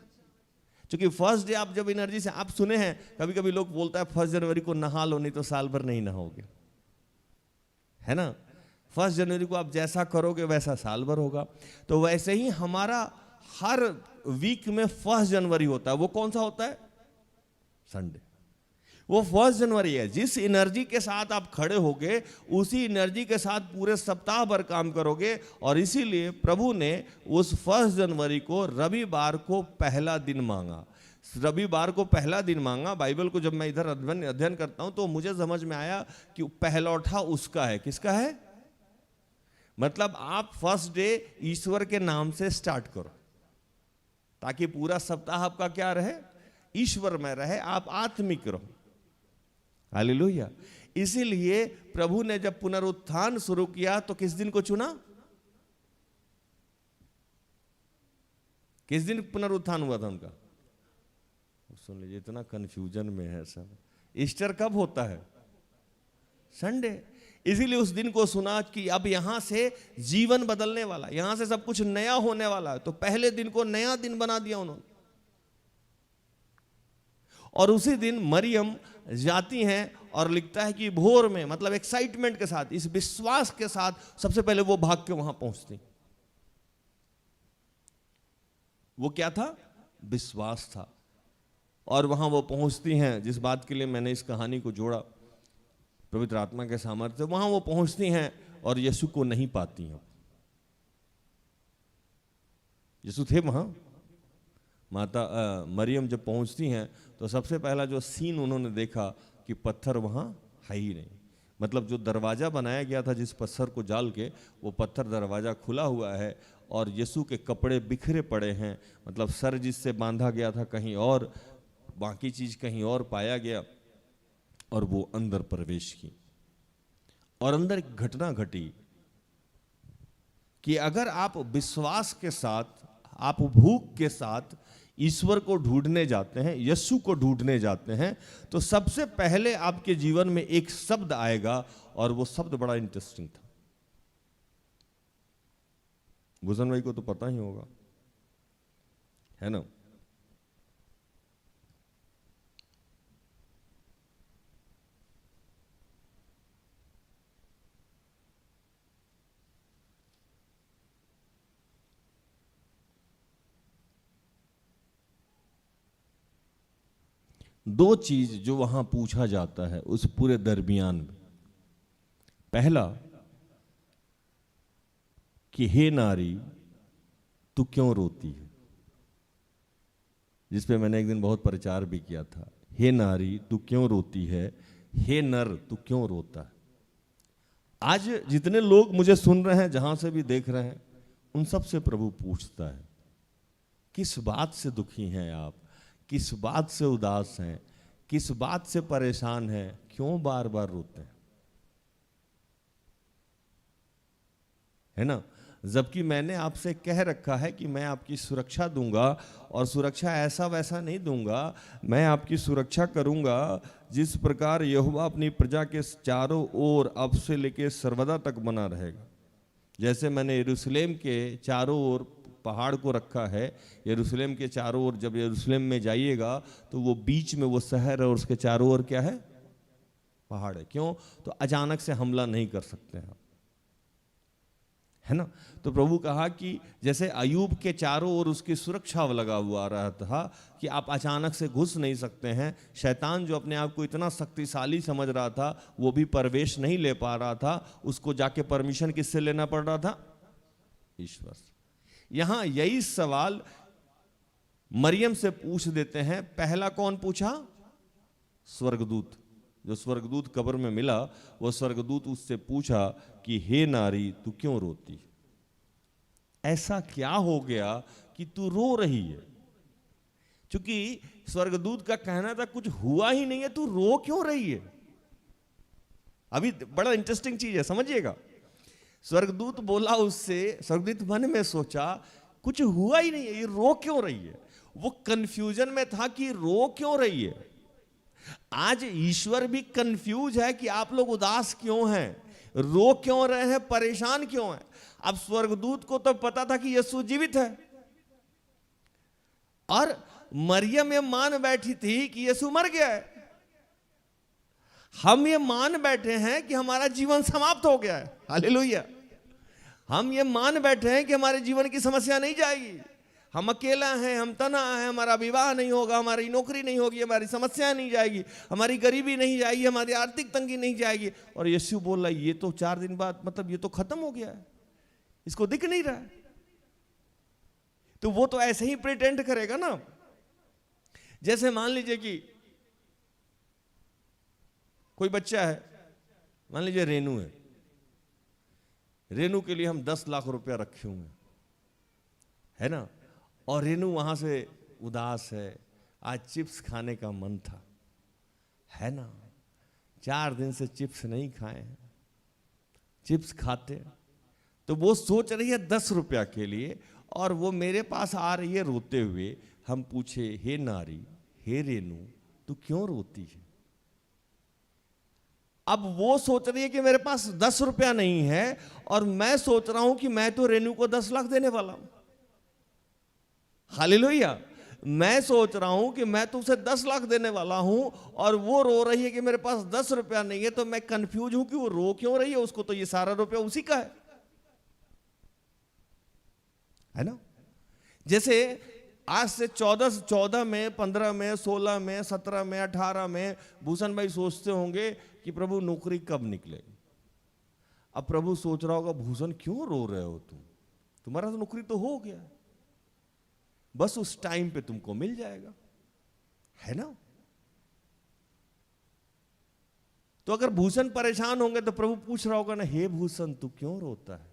क्योंकि फर्स्ट डे आप जब एनर्जी से, आप सुने हैं कभी कभी लोग बोलता है 1 जनवरी को नहा लो नहीं तो साल भर नहीं नहाओगे, है ना। 1 जनवरी को आप जैसा करोगे वैसा साल भर होगा। तो वैसे ही हमारा हर वीक में 1 जनवरी होता है। वो कौन सा होता है? संडे। वो 1 जनवरी है। जिस एनर्जी के साथ आप खड़े होगे उसी एनर्जी के साथ पूरे सप्ताह भर काम करोगे। और इसीलिए प्रभु ने उस 1 जनवरी को रविवार को पहला दिन मांगा। रविवार को पहला दिन मांगा। बाइबल को जब मैं इधर अध्ययन करता हूं तो मुझे समझ में आया कि पहलौठा उसका है। किसका है? मतलब आप फर्स्ट डे ईश्वर के नाम से स्टार्ट करो, ताकि पूरा सप्ताह आपका क्या रहे? ईश्वर में रहे, आप आत्मिक रहो। हालेलुया। इसीलिए प्रभु ने जब पुनरुत्थान शुरू किया तो किस दिन को चुना? किस दिन पुनरुत्थान हुआ था उनका? सुन लीजिए, इतना कंफ्यूजन में है सब। ईस्टर कब होता है? संडे। इसीलिए उस दिन को सुना कि अब यहां से जीवन बदलने वाला, यहां से सब कुछ नया होने वाला है, तो पहले दिन को नया दिन बना दिया उन्होंने। और उसी दिन मरियम जाती हैं और लिखता है कि भोर में, मतलब एक्साइटमेंट के साथ, इस विश्वास के साथ सबसे पहले वो भाग के वहां पहुंचती। वो क्या था? विश्वास था। और वहां वो पहुंचती हैं, जिस बात के लिए मैंने इस कहानी को जोड़ा, पवित्र आत्मा के सामर्थ्य, वहां वो पहुंचती हैं और यीशु को नहीं पाती हैं। यीशु थे वहां। माता मरियम जब पहुंचती हैं तो सबसे पहला जो सीन उन्होंने देखा कि पत्थर वहां है ही नहीं। मतलब जो दरवाजा बनाया गया था जिस पत्थर को जाल के, वो पत्थर दरवाजा खुला हुआ है और यीशु के कपड़े बिखरे पड़े हैं। मतलब सर जिससे बांधा गया था कहीं और, बाकी चीज कहीं और पाया गया, और वो अंदर प्रवेश की। और अंदर एक घटना घटी कि अगर आप विश्वास के साथ, आप भूख के साथ ईश्वर को ढूंढने जाते हैं, यीशु को ढूंढने जाते हैं, तो सबसे पहले आपके जीवन में एक शब्द आएगा, और वो शब्द बड़ा इंटरेस्टिंग था। भूषण भाई को तो पता ही होगा, है ना? दो चीज जो वहां पूछा जाता है उस पूरे दरमियान में। पहला कि हे नारी तू क्यों रोती है, जिस पे मैंने एक दिन बहुत प्रचार भी किया था। हे नारी तू क्यों रोती है, हे नर तू क्यों रोता है। आज जितने लोग मुझे सुन रहे हैं, जहां से भी देख रहे हैं, उन सब से प्रभु पूछता है किस बात से दुखी हैं आप, किस बात से उदास हैं, किस बात से परेशान हैं, क्यों बार बार रोते हैं, है ना? जबकि मैंने आपसे कह रखा है कि मैं आपकी सुरक्षा दूंगा, और सुरक्षा ऐसा वैसा नहीं दूंगा, मैं आपकी सुरक्षा करूंगा जिस प्रकार यहोवा अपनी प्रजा के चारों ओर अब से लेकर सर्वदा तक बना रहेगा। जैसे मैंने यरूशलेम के चारों ओर पहाड़ को रखा है, यरूशलेम के चारों ओर जब यरूशलेम में जाइएगा तो वो बीच में वो शहर है और उसके चारों ओर क्या है? पहाड़ है। क्यों? तो अचानक से हमला नहीं कर सकते हैं, है ना? तो प्रभु कहा कि जैसे अयूब के चारों ओर उसकी सुरक्षा लगा हुआ रहा था कि आप अचानक से घुस नहीं सकते हैं। शैतान जो अपने आप को इतना शक्तिशाली समझ रहा था, वो भी प्रवेश नहीं ले पा रहा था। उसको जाके परमिशन किससे लेना पड़ रहा था? ईश्वर से। यहां यही सवाल मरियम से पूछ देते हैं। पहला कौन पूछा? स्वर्गदूत। जो स्वर्गदूत कब्र में मिला, वो स्वर्गदूत उससे पूछा कि हे नारी तू क्यों रोती, ऐसा क्या हो गया कि तू रो रही है? क्योंकि स्वर्गदूत का कहना था कुछ हुआ ही नहीं है, तू रो क्यों रही है? अभी बड़ा इंटरेस्टिंग चीज है, समझिएगा। स्वर्गदूत बोला उससे, स्वर्गदूत मन में सोचा कुछ हुआ ही नहीं है, ये रो क्यों रही है? वो कंफ्यूजन में था कि रो क्यों रही है। आज ईश्वर भी कंफ्यूज है कि आप लोग उदास क्यों हैं, रो क्यों रहे हैं, परेशान क्यों हैं। अब स्वर्गदूत को तो पता था कि यीशु जीवित है, और मरियम ये मान बैठी थी कि यीशु मर गया है। हम ये मान बैठे हैं कि हमारा जीवन समाप्त हो गया है। हालेलुया। हम ये मान बैठे हैं कि हमारे जीवन की समस्या नहीं जाएगी, हम अकेला हैं, हम तना हैं, हमारा विवाह नहीं होगा, हमारी नौकरी नहीं होगी, हमारी समस्या नहीं जाएगी, हमारी गरीबी नहीं जाएगी, हमारी आर्थिक तंगी नहीं जाएगी। और यीशु बोल रहा है ये तो 4 दिन बाद, मतलब ये तो खत्म हो गया है, इसको दिख नहीं रहा है। तो वो तो ऐसे ही प्रिटेंड करेगा ना। जैसे मान लीजिए कि कोई बच्चा है, मान लीजिए रेनू है, रेनू के लिए हम 10 लाख रुपया रखे हुए हैं, है ना? और रेनू वहां से उदास है, आज चिप्स खाने का मन था, है ना? 4 दिन से चिप्स नहीं खाए हैं, चिप्स खाते। तो वो सोच रही है 10 रुपया के लिए, और वो मेरे पास आ रही है रोते हुए। हम पूछे हे नारी, हे रेनू तू क्यों रोती है? अब वो सोच रही है कि मेरे पास 10 रुपया नहीं है और मैं सोच रहा हूं कि मैं तो रेनू को 10 लाख देने वाला हूं। हालेलुया। मैं सोच रहा हूं कि मैं तो उसे 10 लाख देने वाला हूं और वो रो रही है कि मेरे पास 10 रुपया नहीं है। तो मैं कंफ्यूज हूं कि वो रो क्यों रही है, उसको तो ये सारा रुपया उसी का है ना। जैसे आज से 14 में, 15 में, 16 में, 17 में, 18 में भूषण भाई सोचते होंगे कि प्रभु नौकरी कब निकलेगी। अब प्रभु सोच रहा होगा भूषण क्यों रो रहे हो तुम, तुम्हारा तो नौकरी तो हो गया, बस उस टाइम पे तुमको मिल जाएगा, है ना। तो अगर भूषण परेशान होंगे तो प्रभु पूछ रहा होगा ना, हे भूषण तू क्यों रोता है।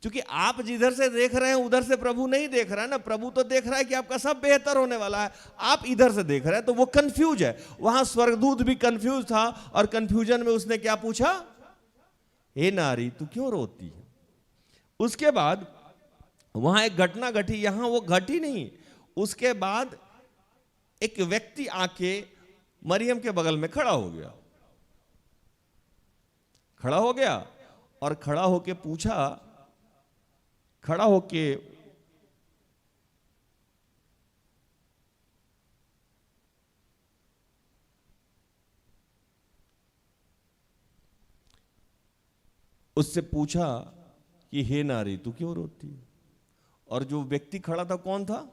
क्योंकि आप जिधर से देख रहे हैं उधर से प्रभु नहीं देख रहा है ना। प्रभु तो देख रहा है कि आपका सब बेहतर होने वाला है, आप इधर से देख रहे हैं तो वो कंफ्यूज है। वहां स्वर्गदूत भी कंफ्यूज था और कंफ्यूजन में उसने क्या पूछा, हे नारी तू क्यों रोती है। उसके बाद वहां एक घटना घटी, यहां वो घटी नहीं। उसके बाद एक व्यक्ति आके मरियम के बगल में खड़ा हो गया और खड़ा होके पूछा, खड़ा होके उससे पूछा कि हे नारी तू क्यों रोती है। और जो व्यक्ति खड़ा था कौन था,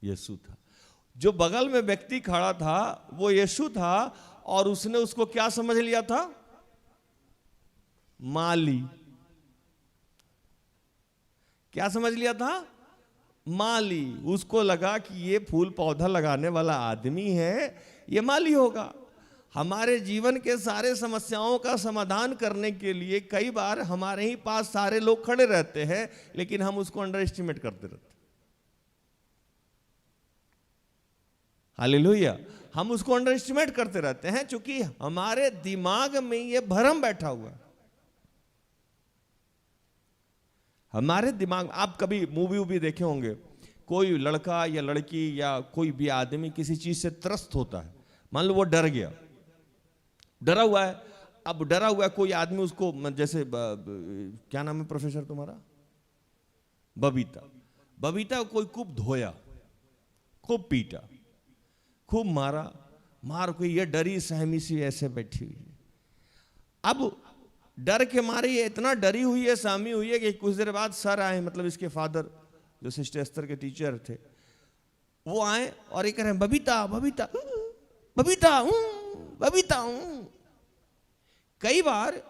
यीशु था। जो बगल में व्यक्ति खड़ा था वो यीशु था और उसने उसको क्या समझ लिया था, माली। क्या समझ लिया था, माली। उसको लगा कि ये फूल पौधा लगाने वाला आदमी है, ये माली होगा। हमारे जीवन के सारे समस्याओं का समाधान करने के लिए कई बार हमारे ही पास सारे लोग खड़े रहते हैं, लेकिन हम उसको अंडर एस्टिमेट करते रहते हैं। हालेलुया। हम उसको अंडर एस्टिमेट करते रहते हैं क्योंकि हमारे दिमाग में ये भ्रम बैठा हुआ है। हमारे दिमाग, आप कभी मूवी वूवी देखे होंगे, कोई लड़का या लड़की या कोई भी आदमी किसी चीज से त्रस्त होता है। मान लो वो डर गया, डरा हुआ है। अब डरा हुआ है कोई आदमी, उसको जैसे क्या नाम है प्रोफेसर तुम्हारा, बबीता। बबीता को कोई खूब धोया, खूब पीटा, खूब मारा, मार को ये डरी सहमी सी ऐसे बैठी हुई है। अब डर के मारे ये इतना डरी हुई है, सहमी हुई है कि कुछ देर बाद सर आए, मतलब इसके फादर जो सिस्टर एस्तर के टीचर थे, वो आए और ये कह रहे हैं बबीता बबीता बबीता बबीता। कई बार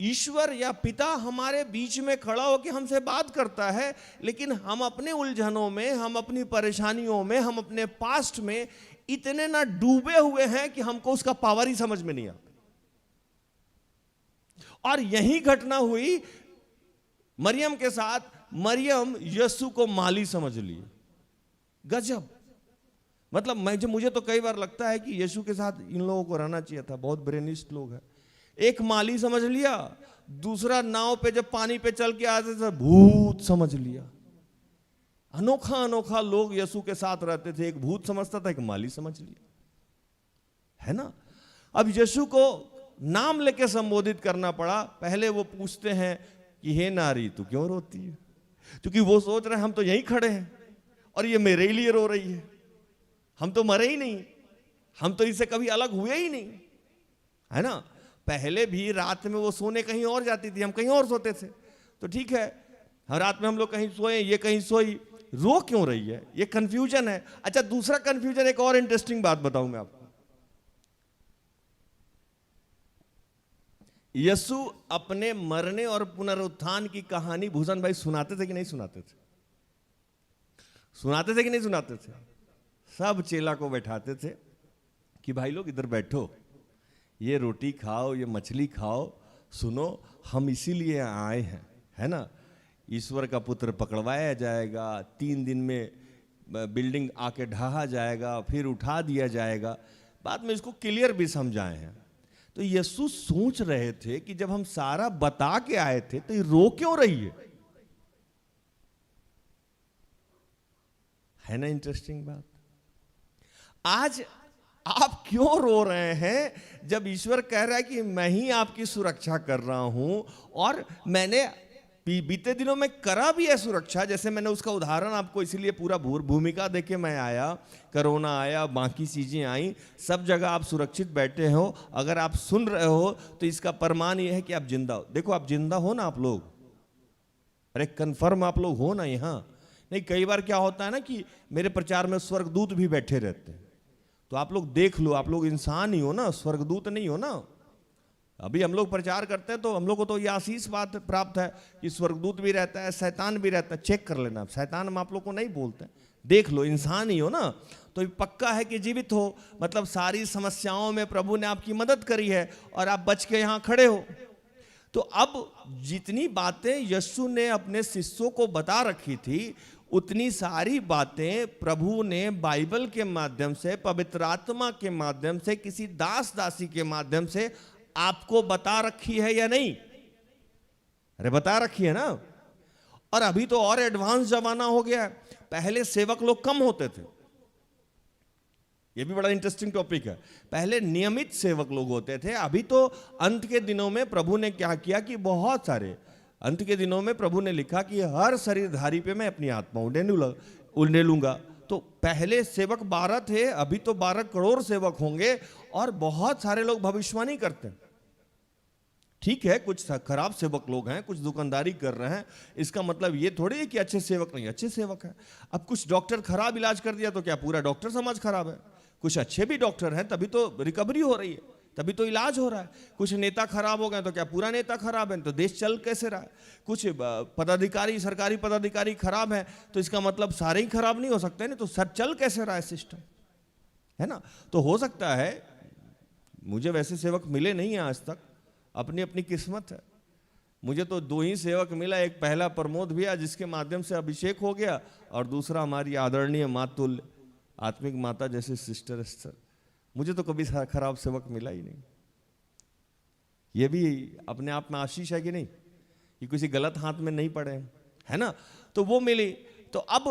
ईश्वर या पिता हमारे बीच में खड़ा होकर हमसे बात करता है, लेकिन हम अपने उलझनों में, हम अपनी परेशानियों में, हम अपने पास्ट में इतने ना डूबे हुए हैं कि हमको उसका पावर ही समझ में नहीं आता। और यही घटना हुई मरियम के साथ। मरियम यीशु को माली समझ लिए। गजब। मतलब मुझे तो कई बार लगता है कि यीशु के साथ इन लोगों को रहना चाहिए था, बहुत ब्रेनिस्ट लोग हैं। एक माली समझ लिया, दूसरा नाव पे जब पानी पे चल के आते थे भूत समझ लिया। अनोखा अनोखा लोग यीशु के साथ रहते थे, एक भूत समझता था, एक माली समझ लिया, है ना। अब यीशु को नाम लेके संबोधित करना पड़ा। पहले वो पूछते हैं कि हे नारी तू क्यों रोती है, क्योंकि वो सोच रहे हैं हम तो यहीं खड़े हैं और ये मेरे ही लिए रो रही है, हम तो मरे ही नहीं, हम तो इससे कभी अलग हुए ही नहीं, है ना। पहले भी रात में वो सोने कहीं और जाती थी, हम कहीं और सोते थे, तो ठीक है, हर रात में हम लोग कहीं सोए, ये कहीं सोई, रो क्यों रही है, ये कंफ्यूजन है। अच्छा, दूसरा कंफ्यूजन, एक और इंटरेस्टिंग बात बताऊं मैं आपको। यीशु अपने मरने और पुनरुत्थान की कहानी भूषण भाई सुनाते थे कि नहीं सुनाते थे? सुनाते थे कि नहीं सुनाते थे? सब चेला को बैठाते थे कि भाई लोग इधर बैठो, ये रोटी खाओ, ये मछली खाओ, सुनो हम इसीलिए आए हैं, है ना। ईश्वर का पुत्र पकड़वाया जाएगा, 3 दिन में बिल्डिंग आके ढहा जाएगा, फिर उठा दिया जाएगा। बाद में इसको क्लियर भी समझाए हैं। तो यीशु सोच रहे थे कि जब हम सारा बता के आए थे तो ये रो क्यों रही है ना। इंटरेस्टिंग बात। आज आप क्यों रो रहे हैं जब ईश्वर कह रहा है कि मैं ही आपकी सुरक्षा कर रहा हूं, और मैंने बीते दिनों में करा भी है सुरक्षा। जैसे मैंने उसका उदाहरण आपको इसीलिए पूरा भूमिका देके मैं आया, कोरोना आया, बाकी चीजें आई, सब जगह आप सुरक्षित बैठे हो। अगर आप सुन रहे हो तो इसका प्रमाण यह है कि आप जिंदा हो। देखो आप जिंदा हो ना आप लोग, अरे कंफर्म आप लोग हो ना यहाँ। नहीं, कई बार क्या होता है ना कि मेरे प्रचार में स्वर्गदूत भी बैठे रहते हैं, तो आप लोग देख लो, आप लोग इंसान ही हो ना, स्वर्गदूत नहीं हो ना। अभी हम लोग प्रचार करते हैं तो हम लोग को तो ये आशीष बात प्राप्त है कि स्वर्गदूत भी रहता है, शैतान भी रहता है। चेक कर लेना, शैतान हम आप लोग को नहीं बोलते, देख लो, इंसान ही हो ना। तो पक्का है कि जीवित हो, मतलब सारी समस्याओं में प्रभु ने आपकी मदद करी है और आप बच के यहाँ खड़े हो। तो अब जितनी बातें यीशु ने अपने शिष्यों को बता रखी थी, उतनी सारी बातें प्रभु ने बाइबल के माध्यम से, पवित्र आत्मा के माध्यम से, किसी दास दासी के माध्यम से आपको बता रखी है या नहीं? अरे बता रखी है ना। और अभी तो और एडवांस जमाना हो गया है। पहले सेवक लोग कम होते थे, यह भी बड़ा इंटरेस्टिंग टॉपिक है। पहले नियमित सेवक लोग होते थे। अभी तो अंत के दिनों में प्रभु ने क्या किया कि बहुत सारे, अंत के दिनों में प्रभु ने लिखा कि हर शरीरधारी पे मैं अपनी आत्मा उड़ने लूंगा। तो पहले सेवक 12 थे, अभी तो 12 करोड़ सेवक होंगे और बहुत सारे लोग भविष्यवाणी करते हैं। ठीक है, कुछ खराब सेवक लोग हैं, कुछ दुकानदारी कर रहे हैं, इसका मतलब ये थोड़ी है कि अच्छे सेवक नहीं, अच्छे सेवक हैं। अब कुछ डॉक्टर खराब इलाज कर दिया तो क्या पूरा डॉक्टर समाज खराब है? कुछ अच्छे भी डॉक्टर हैं, तभी तो रिकवरी हो रही है, तभी तो इलाज हो रहा है। कुछ नेता खराब हो गए तो क्या पूरा नेता खराब है? तो देश चल कैसे रहा है? कुछ पदाधिकारी, सरकारी पदाधिकारी खराब है तो इसका मतलब सारे ही खराब नहीं हो सकते, नहीं तो सर चल कैसे रहा है सिस्टम, है ना। तो हो सकता है, मुझे वैसे सेवक मिले नहीं हैं आज तक, अपनी अपनी किस्मत है। मुझे तो 2 ही सेवक मिला, एक पहला प्रमोद भैया जिसके माध्यम से अभिषेक हो गया, और दूसरा हमारी आदरणीय मातुल्य आत्मिक माता जैसे सिस्टर एस्टर। मुझे तो कभी खराब सेवक मिला ही नहीं। ये भी अपने आप में आशीष है कि नहीं, कि किसी गलत हाथ में नहीं पड़े, है ना। तो वो मिली। तो अब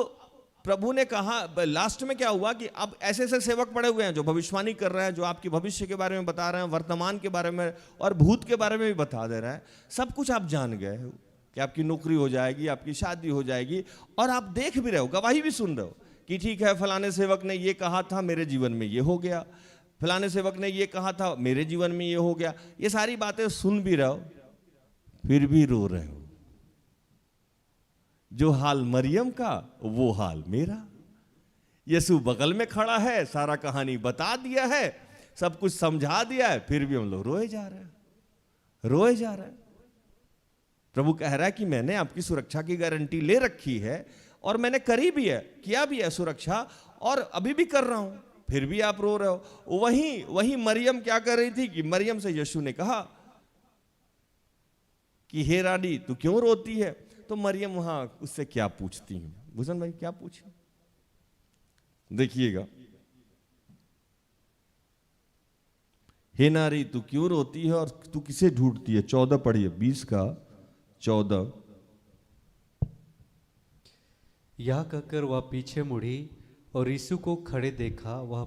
प्रभु ने कहा, लास्ट में क्या हुआ कि अब ऐसे ऐसे सेवक पड़े हुए हैं जो भविष्यवाणी कर रहे हैं, जो आपके भविष्य के बारे में बता रहे हैं, वर्तमान के बारे में और भूत के बारे में भी बता दे रहे हैं। सब कुछ आप जान गए हो कि आपकी नौकरी हो जाएगी, आपकी शादी हो जाएगी, और आप देख भी रहे हो, गवाही भी सुन रहे हो कि ठीक है, फलाने सेवक ने ये कहा था, मेरे जीवन में ये हो गया, फलाने सेवक ने ये कहा था, मेरे जीवन में ये हो गया। ये सारी बातें सुन भी रहे हो, फिर भी रो रहे हो। जो हाल मरियम का वो हाल मेरा। यीशु बगल में खड़ा है, सारा कहानी बता दिया है, सब कुछ समझा दिया है, फिर भी हम लोग रोए जा रहे हैं, रोए जा रहे हैं। प्रभु कह रहा है कि मैंने आपकी सुरक्षा की गारंटी ले रखी है और मैंने करी भी है, किया भी है सुरक्षा, और अभी भी कर रहा हूं, फिर भी आप रो रहे हो। वही मरियम क्या कर रही थी कि मरियम से यीशु ने कहा कि हे रानी तू क्यों रोती है? तो मरियम वहां उससे क्या पूछती है? भूषण भाई क्या पूछी, देखिएगा। हे नारी तू क्यों रोती है और तू किसे ढूंढती है? 14 पढ़िए, 20 का 14। यह कहकर वह पीछे मुड़ी और यीशु को खड़े देखा, वह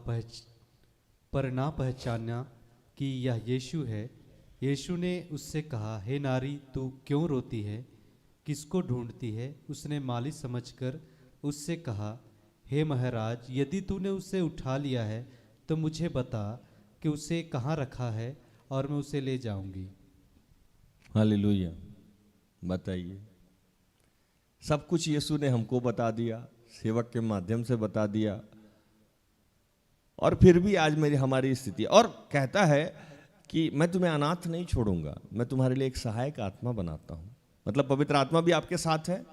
पर ना पहचाना कि यह यीशु है। यीशु ने उससे कहा, हे नारी तू क्यों रोती है, किसको ढूंढती है? उसने माली समझकर उससे कहा, हे महाराज, यदि तूने उसे उठा लिया है तो मुझे बता कि उसे कहाँ रखा है और मैं उसे ले जाऊंगी। हालेलुया। बताइए, सब कुछ यीशु ने हमको बता दिया, सेवक के माध्यम से बता दिया, और फिर भी आज हमारी स्थिति, और कहता है कि मैं तुम्हें अनाथ नहीं छोड़ूंगा, मैं तुम्हारे लिए एक सहायक आत्मा बनाता हूं। मतलब पवित्र आत्मा भी आपके साथ है,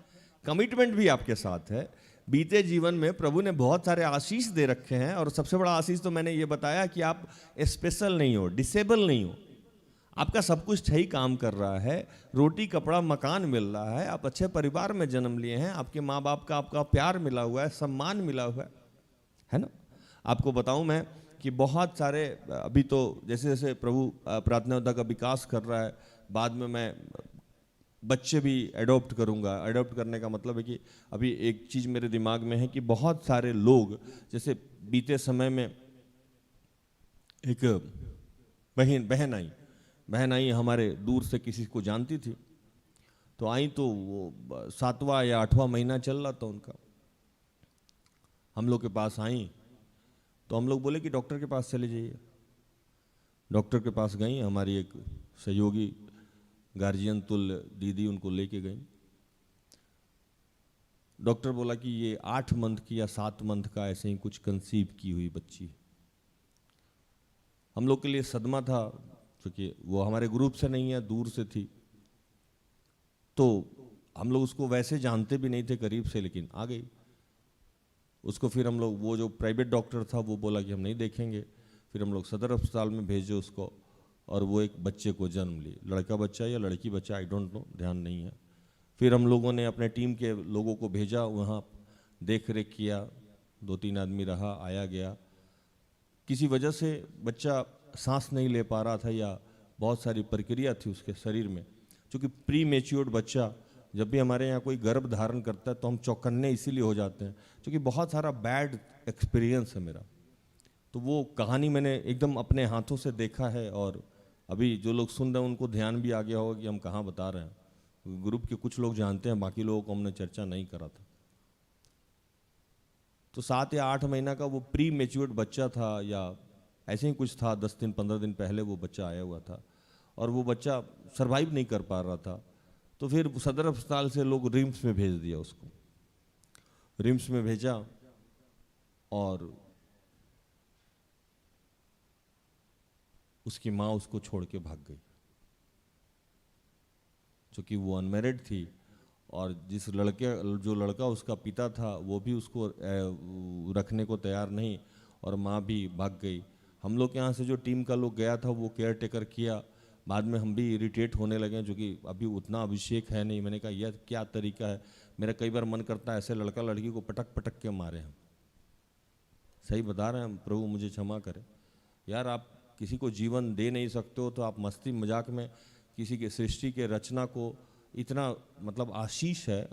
कमिटमेंट भी आपके साथ है। बीते जीवन में प्रभु ने बहुत सारे आशीष दे रखे हैं, और सबसे बड़ा आशीष तो मैंने ये बताया कि आप स्पेशल नहीं हो, डिसेबल नहीं हो, आपका सब कुछ सही काम कर रहा है, रोटी कपड़ा मकान मिल रहा है, आप अच्छे परिवार में जन्म लिए हैं, आपके माँ बाप का आपका प्यार मिला हुआ है, सम्मान मिला हुआ है ना। आपको बताऊं मैं कि बहुत सारे, अभी तो जैसे जैसे प्रभु प्रार्थना का विकास कर रहा है, बाद में मैं बच्चे भी एडॉप्ट करूंगा। एडॉप्ट करने का मतलब है कि अभी एक चीज़ मेरे दिमाग में है कि बहुत सारे लोग, जैसे बीते समय में एक बहन आई हमारे दूर से, किसी को जानती थी, तो आई तो वो 7वां या 8वां महीना चल रहा था उनका। हम लोग के पास आई तो हम लोग बोले कि डॉक्टर के पास चले जाइए। डॉक्टर के पास गई, हमारी एक सहयोगी गार्जियन तुल्य दीदी उनको लेके गई। डॉक्टर बोला कि ये 8 मंथ की या 7 मंथ का ऐसे ही कुछ कंसीव की हुई बच्ची है। हम लोग के लिए सदमा था, क्योंकि वो हमारे ग्रुप से नहीं है, दूर से थी, तो हम लोग उसको वैसे जानते भी नहीं थे करीब से, लेकिन आ गई। उसको फिर हम लोग, वो जो प्राइवेट डॉक्टर था वो बोला कि हम नहीं देखेंगे, फिर हम लोग सदर अस्पताल में भेजे उसको, और वो एक बच्चे को जन्म ली। लड़का बच्चा या लड़की बच्चा आई डोंट नो, ध्यान नहीं है। फिर हम लोगों ने अपने टीम के लोगों को भेजा, वहाँ देख रेख किया, 2-3 आदमी रहा, आया गया। किसी वजह से बच्चा सांस नहीं ले पा रहा था या बहुत सारी प्रक्रिया थी उसके शरीर में, क्योंकि प्री मेच्योर्ड बच्चा जब भी हमारे यहाँ कोई गर्भ धारण करता है तो हम चौकन्ने इसीलिए हो जाते हैं, क्योंकि बहुत सारा बैड एक्सपीरियंस है मेरा। तो वो कहानी मैंने एकदम अपने हाथों से देखा है, और अभी जो लोग सुन रहे हैं उनको ध्यान भी आ गया होगा कि हम कहाँ बता रहे हैं। ग्रुप के कुछ लोग जानते हैं, बाकी लोगों को हमने चर्चा नहीं करा था। तो 7 या 8 महीना का वो प्री मेच्योर्ड बच्चा था, या ऐसे ही कुछ था, 10 दिन 15 दिन पहले वो बच्चा आया हुआ था, और वो बच्चा सरवाइव नहीं कर पा रहा था। तो फिर सदर अस्पताल से लोग रिम्स में भेज दिया उसको। रिम्स में भेजा, और उसकी माँ उसको छोड़ के भाग गई, क्योंकि वो अनमैरिड थी, और जो लड़का उसका पिता था वो भी उसको रखने को तैयार नहीं, और माँ भी भाग गई। हम लोग यहाँ से जो टीम का लोग गया था वो केयर टेकर किया। बाद में हम भी इरिटेट होने लगे, क्योंकि अभी उतना अभिषेक है नहीं। मैंने कहा यह क्या तरीका है, मेरा कई बार मन करता है ऐसे लड़का लड़की को पटक पटक के मारे हम। सही बता रहे हैं, प्रभु मुझे क्षमा करे यार। आप किसी को जीवन दे नहीं सकते हो, तो आप मस्ती मजाक में किसी के सृष्टि के रचना को इतना, मतलब आशीष है।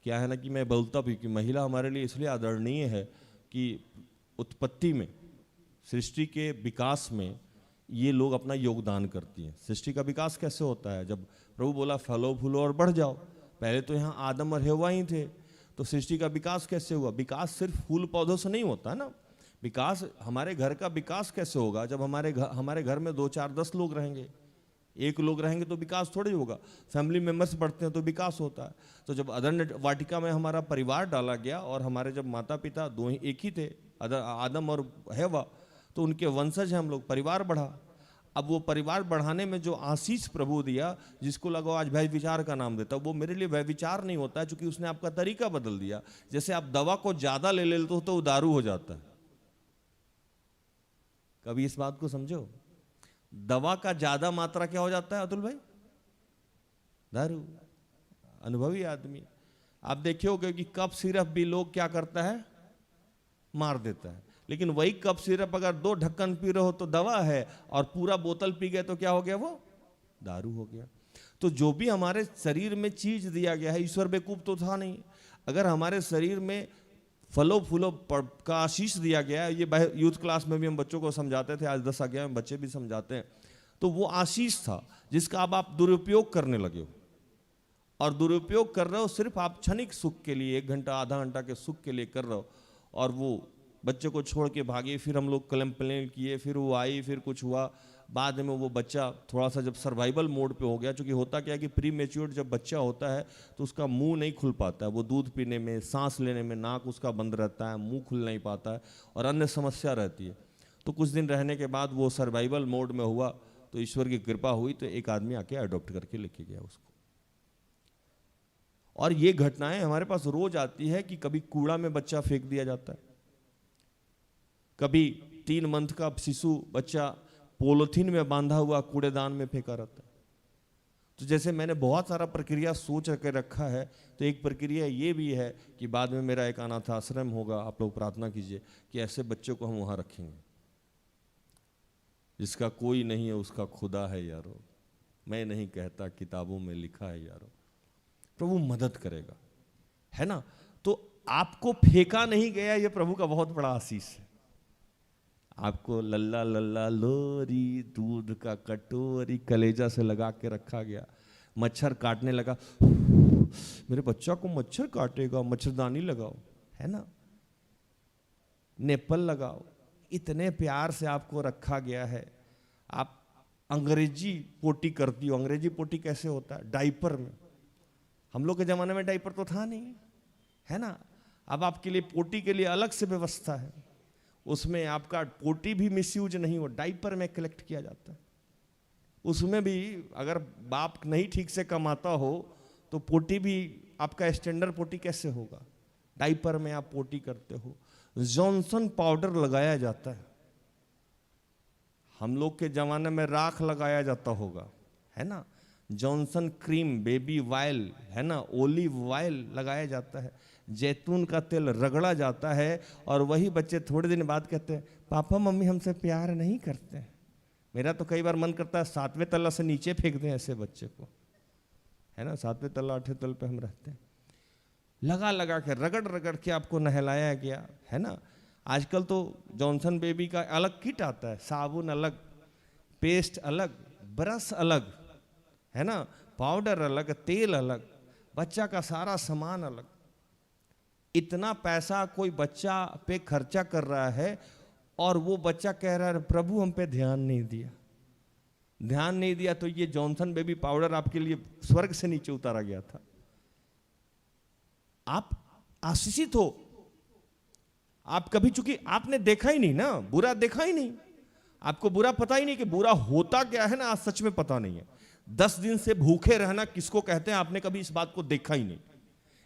क्या है ना कि मैं बोलता भी कि महिला हमारे लिए इसलिए आदरणीय है कि उत्पत्ति में, सृष्टि के विकास में ये लोग अपना योगदान करती हैं। सृष्टि का विकास कैसे होता है? जब प्रभु बोला फलो फूलो और बढ़ जाओ, पहले तो यहाँ आदम और हव्वा ही थे, तो सृष्टि का विकास कैसे हुआ? विकास सिर्फ फूल पौधों से नहीं होता है ना। विकास, हमारे घर का विकास कैसे होगा? जब हमारे घर में 2, 4, 10 लोग रहेंगे, 1 लोग रहेंगे तो विकास थोड़ी होगा। फैमिली मेंबर्स बढ़ते हैं तो विकास होता है। तो जब अदन वाटिका में हमारा परिवार डाला गया, और हमारे जब माता पिता एक ही थे, आदम और हव्वा, तो उनके वंशज हैं हम लोग, परिवार बढ़ा। अब वो परिवार बढ़ाने में जो आशीष प्रभु दिया, जिसको लगा आज भाई विचार का नाम देता, वो मेरे लिए व्यभिचार नहीं होता है, क्योंकि उसने आपका तरीका बदल दिया। जैसे आप दवा को ज्यादा ले लेते हो तो वो दारू हो जाता है। कभी इस बात को समझो, दवा का ज्यादा मात्रा क्या हो जाता है अतुल भाई? दारू। अनुभवी आदमी आप देखे होगे कि कप सिरप भी लोग क्या करता है, मार देता है। लेकिन वही कप सिरप अगर 2 ढक्कन पी रहे हो तो दवा है, और पूरा बोतल पी गए तो क्या हो गया? वो दारू हो गया। तो जो भी हमारे शरीर में चीज दिया गया है, ईश्वर बेवकूफ तो था नहीं। अगर हमारे शरीर में फलों फूलों का आशीष दिया गया है, ये यूथ क्लास में भी हम बच्चों को समझाते थे, आज 10-11 में बच्चे भी समझाते हैं, तो वो आशीष था जिसका अब आप दुरुपयोग करने लगे हो। और दुरुपयोग कर रहे हो सिर्फ आप क्षणिक सुख के लिए, 1 घंटा आधा घंटा के सुख के लिए कर रहे हो, और वो बच्चे को छोड़ के भागे। फिर हम लोग कंप्लेन किए, फिर वो आई, फिर कुछ हुआ। बाद में वो बच्चा थोड़ा सा जब सर्वाइवल मोड पे हो गया, क्योंकि होता क्या है कि प्री मेच्योर्ड जब बच्चा होता है तो उसका मुंह नहीं खुल पाता है। वो दूध पीने में, सांस लेने में नाक उसका बंद रहता है, मुंह खुल नहीं पाता है, और अन्य समस्या रहती है। तो कुछ दिन रहने के बाद वो सर्वाइवल मोड में हुआ, तो ईश्वर की कृपा हुई, तो एक आदमी आके अडॉप्ट करके लेके गया उसको। और ये घटनाएं हमारे पास रोज आती है कि कभी कूड़ा में बच्चा फेंक दिया जाता है, कभी 3 मंथ का शिशु बच्चा पॉलीथीन में बांधा हुआ कूड़ेदान में फेंका रहता है। तो जैसे मैंने बहुत सारा प्रक्रिया सोच के रखा है, तो एक प्रक्रिया ये भी है कि बाद में मेरा एक अनाथ आश्रम होगा। आप लोग प्रार्थना कीजिए कि ऐसे बच्चों को हम वहाँ रखेंगे। जिसका कोई नहीं है उसका खुदा है यारो, मैं नहीं कहता, किताबों में लिखा है यारो। प्रभु मदद करेगा, है ना। तो आपको फेंका नहीं गया, ये प्रभु का बहुत बड़ा आशीष है। आपको लल्ला लल्ला लोरी दूध का कटोरी कलेजा से लगा के रखा गया, मच्छर काटने लगा, मेरे बच्चा को मच्छर काटेगा, मच्छरदानी लगाओ, है ना, नेपल लगाओ, इतने प्यार से आपको रखा गया है। आप अंग्रेजी पोटी करती हो। अंग्रेजी पोटी कैसे होता है? डाइपर में। हम लोग के जमाने में डाइपर तो था नहीं, है ना। अब आपके लिए पोटी के लिए अलग से व्यवस्था है, उसमें आपका पोटी भी मिसयूज नहीं हो, डाइपर में कलेक्ट किया जाता है। उसमें भी अगर बाप नहीं ठीक से कमाता हो तो पोटी भी आपका स्टैंडर्ड पोटी कैसे होगा? डाइपर में आप पोटी करते हो। जॉनसन पाउडर लगाया जाता है, हम लोग के जमाने में राख लगाया जाता होगा, है ना। जॉनसन क्रीम, बेबी ऑयल, है ना, ओलिव ऑयल लगाया जाता है, जैतून का तेल रगड़ा जाता है, और वही बच्चे थोड़े दिन बाद कहते हैं पापा मम्मी हमसे प्यार नहीं करते। मेरा तो कई बार मन करता है 7वें तल्ला से नीचे फेंक दें ऐसे बच्चे को, है ना। 7वें तल्ला 8वें तल पे हम रहते हैं। लगा लगा के रगड़ रगड़ के आपको नहलाया गया, है ना। आजकल तो जॉनसन बेबी का अलग किट आता है, साबुन अलग, पेस्ट अलग, ब्रश अलग, है ना, पाउडर अलग, तेल अलग, बच्चा का सारा सामान अलग। इतना पैसा कोई बच्चा पे खर्चा कर रहा है और वो बच्चा कह रहा है प्रभु हम पे ध्यान नहीं दिया, ध्यान नहीं दिया। तो ये जॉनसन बेबी पाउडर आपके लिए स्वर्ग से नीचे उतारा गया था। आप आशीषित हो। आप कभी, चूंकि आपने देखा ही नहीं ना, बुरा देखा ही नहीं, आपको बुरा पता ही नहीं कि बुरा होता क्या है ना, आज सच में पता नहीं है। 10 दिन से भूखे रहना किसको कहते हैं, आपने कभी इस बात को देखा ही नहीं।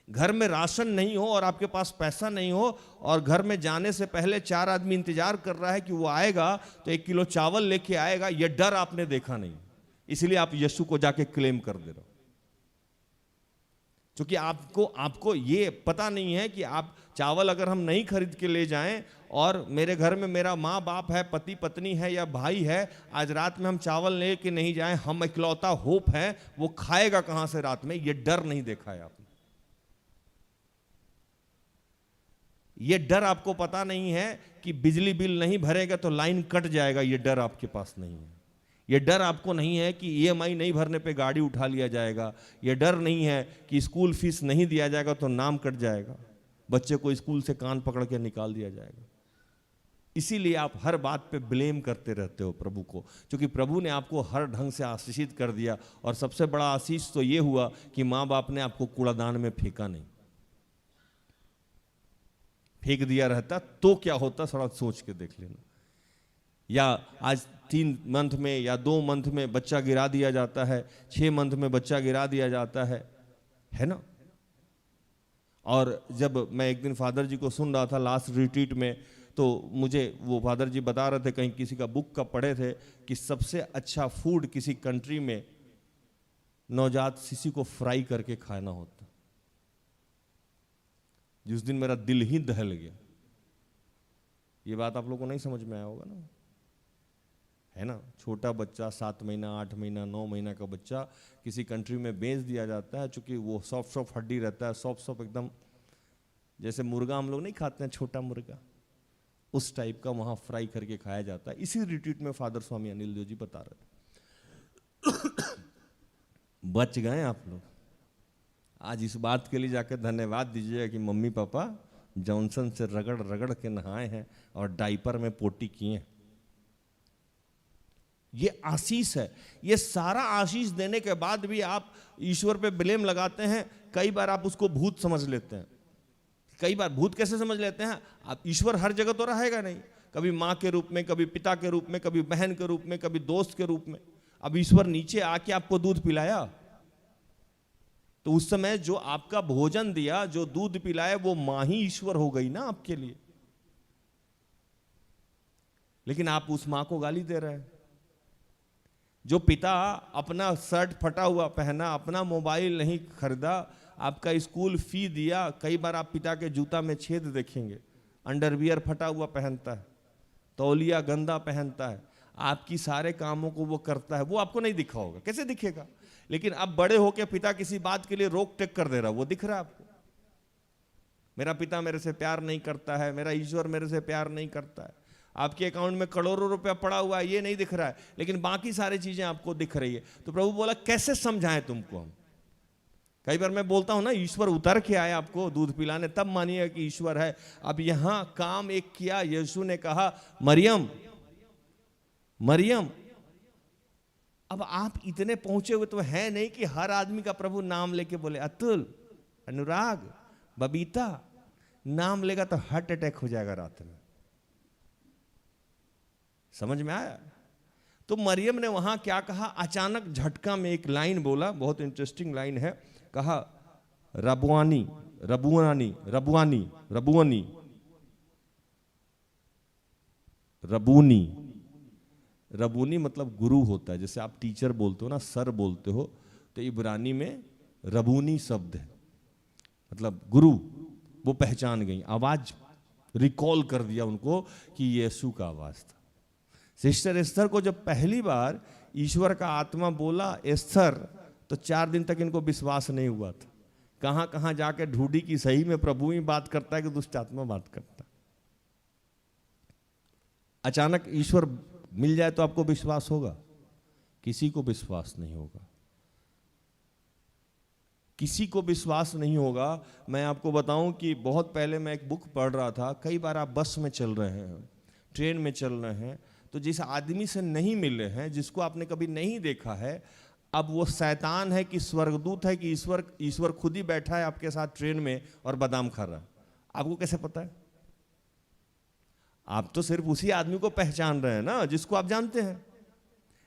घर में राशन नहीं हो और आपके पास पैसा नहीं हो, और घर में जाने से पहले 4 आदमी इंतजार कर रहा है कि वो आएगा तो 1 किलो चावल लेके आएगा, ये डर आपने देखा नहीं, इसलिए आप यीशु को जाके क्लेम कर दे रहे हो। क्योंकि आपको ये पता नहीं है कि आप चावल अगर हम नहीं खरीद के ले जाएं, और मेरे घर में मेरा माँ बाप है, पति पत्नी है या भाई है, आज रात में हम चावल ले के नहीं जाएं, हम इकलौता होप है, वो खाएगा कहां से रात में, ये डर नहीं देखा है आपने। ये डर आपको पता नहीं है कि बिजली बिल नहीं भरेगा तो लाइन कट जाएगा, ये डर आपके पास नहीं है। ये डर आपको नहीं है कि EMI नहीं भरने पे गाड़ी उठा लिया जाएगा। ये डर नहीं है कि स्कूल फीस नहीं दिया जाएगा तो नाम कट जाएगा, बच्चे को स्कूल से कान पकड़ के निकाल दिया जाएगा। इसीलिए आप हर बात पे ब्लेम करते रहते हो प्रभु को, क्योंकि प्रभु ने आपको हर ढंग से आशीषित कर दिया। और सबसे बड़ा आशीष तो ये हुआ कि माँ बाप ने आपको कूड़ादान में फेंका नहीं। फेंक दिया रहता तो क्या होता, थोड़ा सोच के देख लेना। या आज 3 मंथ में या 2 मंथ में बच्चा गिरा दिया जाता है, 6 मंथ में बच्चा गिरा दिया जाता है ना। और जब मैं एक दिन फादर जी को सुन रहा था लास्ट रिट्रीट में, तो मुझे वो फादर जी बता रहे थे, कहीं किसी का बुक का पढ़े थे कि सबसे अच्छा फूड किसी कंट्री में नवजात शिशु को फ्राई करके खाना होता। जिस दिन मेरा दिल ही दहल गया। ये बात आप लोगों को नहीं समझ में आया होगा ना, है ना। छोटा बच्चा 7 महीना 8 महीना 9 महीना का बच्चा किसी कंट्री में बेच दिया जाता है, चूंकि वो सॉफ्ट हड्डी रहता है, सॉफ्ट एकदम, जैसे मुर्गा हम लोग नहीं खाते हैं छोटा मुर्गा, उस टाइप का वहां फ्राई करके खाया जाता है। इसी रिट्रीट में फादर स्वामी अनिल देव जी बता रहे थे। बच गए आप लोग। आज इस बात के लिए जाकर धन्यवाद दीजिएगा कि मम्मी पापा जॉनसन से रगड़ रगड़ के नहाए हैं और डाइपर में पोटी किए हैं। ये आशीष है। ये सारा आशीष देने के बाद भी आप ईश्वर पे ब्लेम लगाते हैं। कई बार आप उसको भूत समझ लेते हैं। कई बार भूत कैसे समझ लेते हैं? आप ईश्वर हर जगह तो रहेगा नहीं, कभी माँ के रूप में, कभी पिता के रूप में, कभी बहन के रूप में, कभी दोस्त के रूप में। अब ईश्वर नीचे आके आपको दूध पिलाया तो उस समय जो आपका भोजन दिया, जो दूध पिलाया, वो मां ही ईश्वर हो गई ना आपके लिए। लेकिन आप उस मां को गाली दे रहे हैं। जो पिता अपना शर्ट फटा हुआ पहना, अपना मोबाइल नहीं खरीदा, आपका स्कूल फी दिया, कई बार आप पिता के जूता में छेद देखेंगे, अंडरवियर फटा हुआ पहनता है, तौलिया गंदा पहनता है, आपकी सारे कामों को वो करता है, वो आपको नहीं दिखा होगा। कैसे दिखेगा? लेकिन अब बड़े होके पिता किसी बात के लिए रोक टेक कर दे रहा, वो दिख रहा है आपको। मेरा पिता मेरे से प्यार नहीं करता है, मेरा ईश्वर मेरे से प्यार नहीं करता है। आपके अकाउंट में करोड़ों रुपया पड़ा हुआ है, ये नहीं दिख रहा है, लेकिन बाकी सारी चीजें आपको दिख रही है। तो प्रभु बोला कैसे समझाएं तुमको हम। कई बार मैं बोलता हूं ना, ईश्वर उतर के आए आपको दूध पिलाने, तब मानिए कि ईश्वर है। अब यहां काम एक किया, यीशु ने कहा मरियम मरियम। अब आप इतने पहुंचे हुए तो है नहीं कि हर आदमी का प्रभु नाम लेके बोले। अतुल, अनुराग, बबीता नाम लेगा तो हार्ट अटैक हो जाएगा रात में। समझ में आया? तो मरियम ने वहां क्या कहा, अचानक झटका में एक लाइन बोला, बहुत इंटरेस्टिंग लाइन है। कहा रबुआनी रबुआनी रबुआनी रबुआनी रबूनी। रबूनी मतलब गुरु होता है। जैसे आप टीचर बोलते हो ना, सर बोलते हो, तो इब्रानी में रबूनी शब्द है, मतलब गुरु। वो पहचान गई, आवाज रिकॉल कर दिया उनको कि यीशु का आवाज था। सिस्टर एस्थर को जब पहली बार ईश्वर का आत्मा बोला एस्थर, तो 4 दिन तक इनको विश्वास नहीं हुआ था। कहां कहां जाके ढूंढी कि सही में प्रभु ही बात करता है कि दुष्ट आत्मा बात करता है। अचानक ईश्वर मिल जाए तो आपको विश्वास होगा? किसी को विश्वास नहीं होगा, किसी को विश्वास नहीं होगा। मैं आपको बताऊं कि बहुत पहले मैं एक बुक पढ़ रहा था। कई बार आप बस में चल रहे हैं, ट्रेन में चल रहे हैं, तो जिस आदमी से नहीं मिले हैं, जिसको आपने कभी नहीं देखा है, अब वो शैतान है कि स्वर्गदूत है कि ईश्वर खुद ही बैठा है आपके साथ ट्रेन में और बादाम खा रहा है, आपको कैसे पता है? आप तो सिर्फ उसी आदमी को पहचान रहे हैं ना जिसको आप जानते हैं।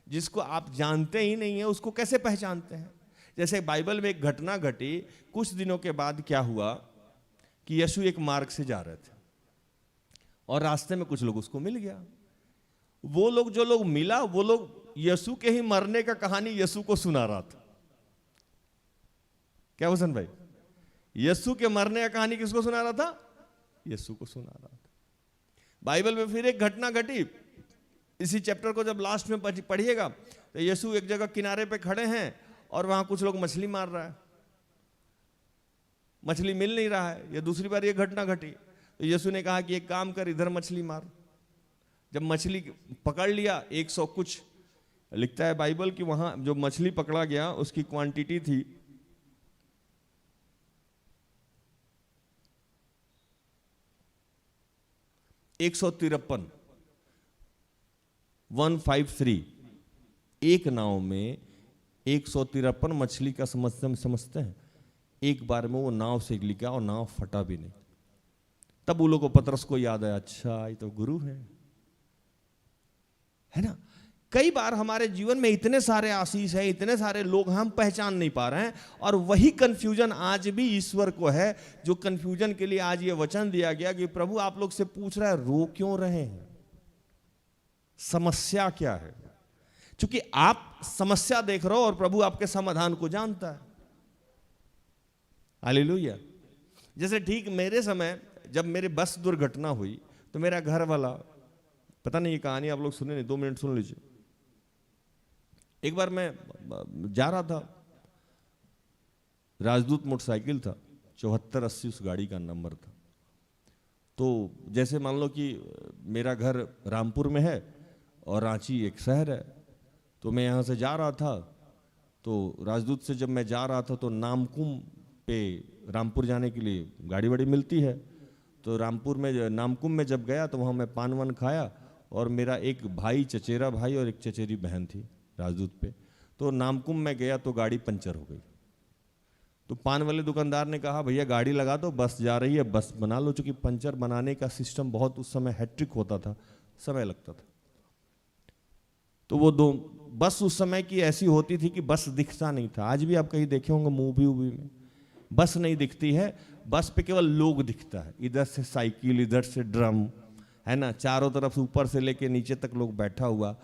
जिसको आप जानते ही नहीं है उसको कैसे पहचानते हैं? जैसे बाइबल में एक घटना घटी, कुछ दिनों के बाद क्या हुआ कि यीशु एक मार्ग से जा रहे थे और रास्ते में कुछ लोग उसको मिल गया। वो लोग, जो लोग मिला, वो लोग यीशु के ही मरने का कहानी यीशु को सुना रहा था। क्या हुसैन भाई? यीशु के मरने का कहानी किसको सुना रहा था? यीशु को सुना रहा था। बाइबल में फिर एक घटना घटी, इसी चैप्टर को जब लास्ट में पढ़िएगा तो यीशु एक जगह किनारे पे खड़े हैं और वहां कुछ लोग मछली मार रहा है, मछली मिल नहीं रहा है। ये दूसरी बार ये घटना घटी तो यीशु ने कहा कि एक काम कर, इधर मछली मार। जब मछली पकड़ लिया 100 कुछ, लिखता है बाइबल कि वहां जो मछली पकड़ा गया उसकी क्वांटिटी थी 153, 153। एक नाव में 153 मछली का समझते हैं। एक बार में वो नाव से निकला और नाव फटा भी नहीं। तब वो लोगों को, पतरस को याद आया, अच्छा ये तो गुरु है ना। कई बार हमारे जीवन में इतने सारे आशीष है, इतने सारे लोग हम पहचान नहीं पा रहे हैं, और वही कंफ्यूजन आज भी ईश्वर को है। जो कंफ्यूजन के लिए आज ये वचन दिया गया कि प्रभु आप लोग से पूछ रहा है रो क्यों रहे हैं, समस्या क्या है? क्योंकि आप समस्या देख रहे हो और प्रभु आपके समाधान को जानता है। हालेलुया। जैसे ठीक मेरे समय जब मेरे बस दुर्घटना हुई तो मेरा घर वाला, पता नहीं ये कहानी आप लोग सुने नहीं, 2 मिनट सुन लीजिए। एक बार मैं जा रहा था, राजदूत मोटरसाइकिल था, 7480 उस गाड़ी का नंबर था। तो जैसे मान लो कि मेरा घर रामपुर में है और रांची एक शहर है, तो मैं यहाँ से जा रहा था। तो राजदूत से जब मैं जा रहा था तो नामकुम पे रामपुर जाने के लिए गाड़ी वाड़ी मिलती है। तो रामपुर में नामकुम में जब गया तो वहाँ मैं पान वान खाया, और मेरा एक भाई, चचेरा भाई और एक चचेरी बहन थी राजदूत पे। तो नामकुम में गया तो गाड़ी पंचर हो गई। तो पान वाले दुकानदार ने कहा भैया गाड़ी लगा दो, बस जा रही है, बस बना लो। चूंकि पंचर बनाने का सिस्टम बहुत उस समय हैट्रिक होता था, समय लगता था। तो वो बस उस समय की ऐसी होती थी कि बस दिखता नहीं था। आज भी आप कहीं देखे होंगे मूवी वूवी में, बस नहीं दिखती है, बस पे केवल लोग दिखता है। इधर से साइकिल, इधर से ड्रम, है ना, चारों तरफ ऊपर से लेके नीचे तक लोग बैठा हुआ।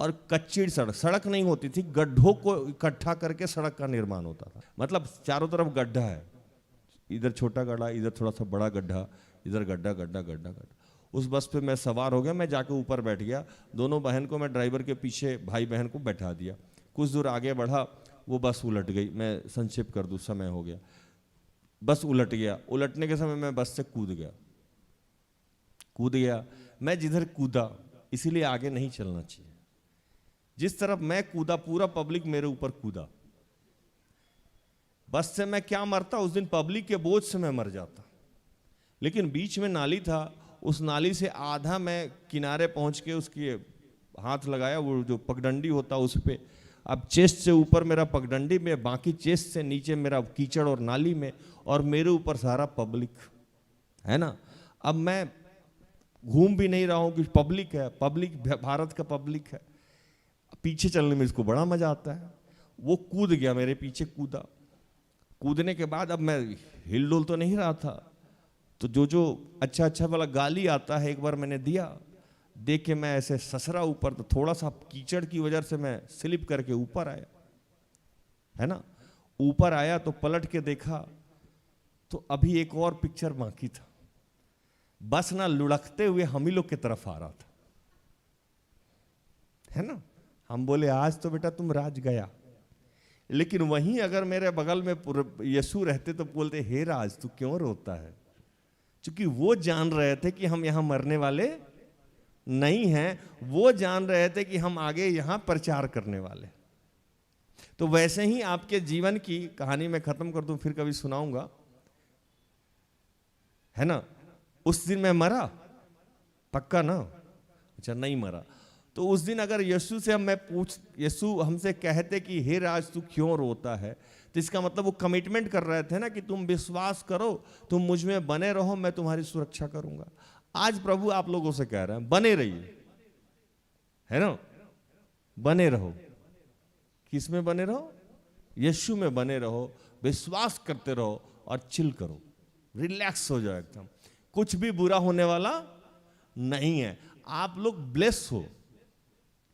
और कच्ची सड़क नहीं होती थी, गड्ढों को इकट्ठा करके सड़क का निर्माण होता था। मतलब चारों तरफ गड्ढा है, इधर छोटा गड्ढा, इधर थोड़ा सा बड़ा गड्ढा, इधर गड्ढा गड्ढा गड्ढा गड्ढा। उस बस पे मैं सवार हो गया, मैं जाके ऊपर बैठ गया। दोनों बहन को मैं ड्राइवर के पीछे, भाई बहन को बैठा दिया। कुछ दूर आगे बढ़ा, वो बस उलट गई। मैं संक्षेप कर दूं, समय हो गया। बस उलट गया। उलटने के समय मैं बस से कूद गया। कूद गया। मैं जिधर कूदा इसीलिए आगे नहीं चलना चाहिए। जिस तरफ मैं कूदा पूरा पब्लिक मेरे ऊपर कूदा। बस से मैं क्या मरता, उस दिन पब्लिक के बोझ से मैं मर जाता। लेकिन बीच में नाली था, उस नाली से आधा मैं किनारे पहुंच के उसके हाथ लगाया, वो जो पगडंडी होता उस पे। अब चेस्ट से ऊपर मेरा पगडंडी में, बाकी चेस्ट से नीचे मेरा कीचड़ और नाली में, और मेरे ऊपर सारा पब्लिक है ना। अब मैं घूम भी नहीं रहा हूं कि पब्लिक है, पब्लिक भारत का पब्लिक है। पीछे चलने में इसको बड़ा मजा आता है। वो कूद गया, मेरे पीछे कूदा। कूदने के बाद अब मैं हिलडुल तो नहीं रहा था, तो जो अच्छा वाला गाली आता है एक बार मैंने दिया। देख के मैं ऐसे ससरा ऊपर, तो थोड़ा सा कीचड़ की वजह से मैं स्लिप करके ऊपर आया, है ना। ऊपर आया तो पलट के देखा तो अभी एक और पिक्चर बाकी था। बस ना लुढ़कते हुए हम ही लोग की तरफ आ रहा था, है ना। हम बोले आज तो बेटा तुम राज गया। लेकिन वहीं अगर मेरे बगल में यीशु रहते तो बोलते हे राज तू क्यों रोता है। क्योंकि वो जान रहे थे कि हम यहां मरने वाले नहीं हैं, वो जान रहे थे कि हम आगे यहां प्रचार करने वाले। तो वैसे ही आपके जीवन की कहानी मैं खत्म कर दूं, फिर कभी सुनाऊंगा, है ना। उस दिन मैं मरा पक्का ना, अच्छा नहीं मरा। तो उस दिन अगर यीशु से यीशु हमसे कहते कि हे राज तू क्यों रोता है, तो इसका मतलब वो कमिटमेंट कर रहे थे ना कि तुम विश्वास करो, तुम मुझ में बने रहो, मैं तुम्हारी सुरक्षा करूंगा। आज प्रभु आप लोगों से कह रहे हैं बने रहिए, है ना, बने रहो। किस में बने रहो? यीशु में बने रहो, विश्वास करते रहो और चिल करो, रिलैक्स हो जाओ एकदम। कुछ भी बुरा होने वाला नहीं है। आप लोग ब्लेस हो,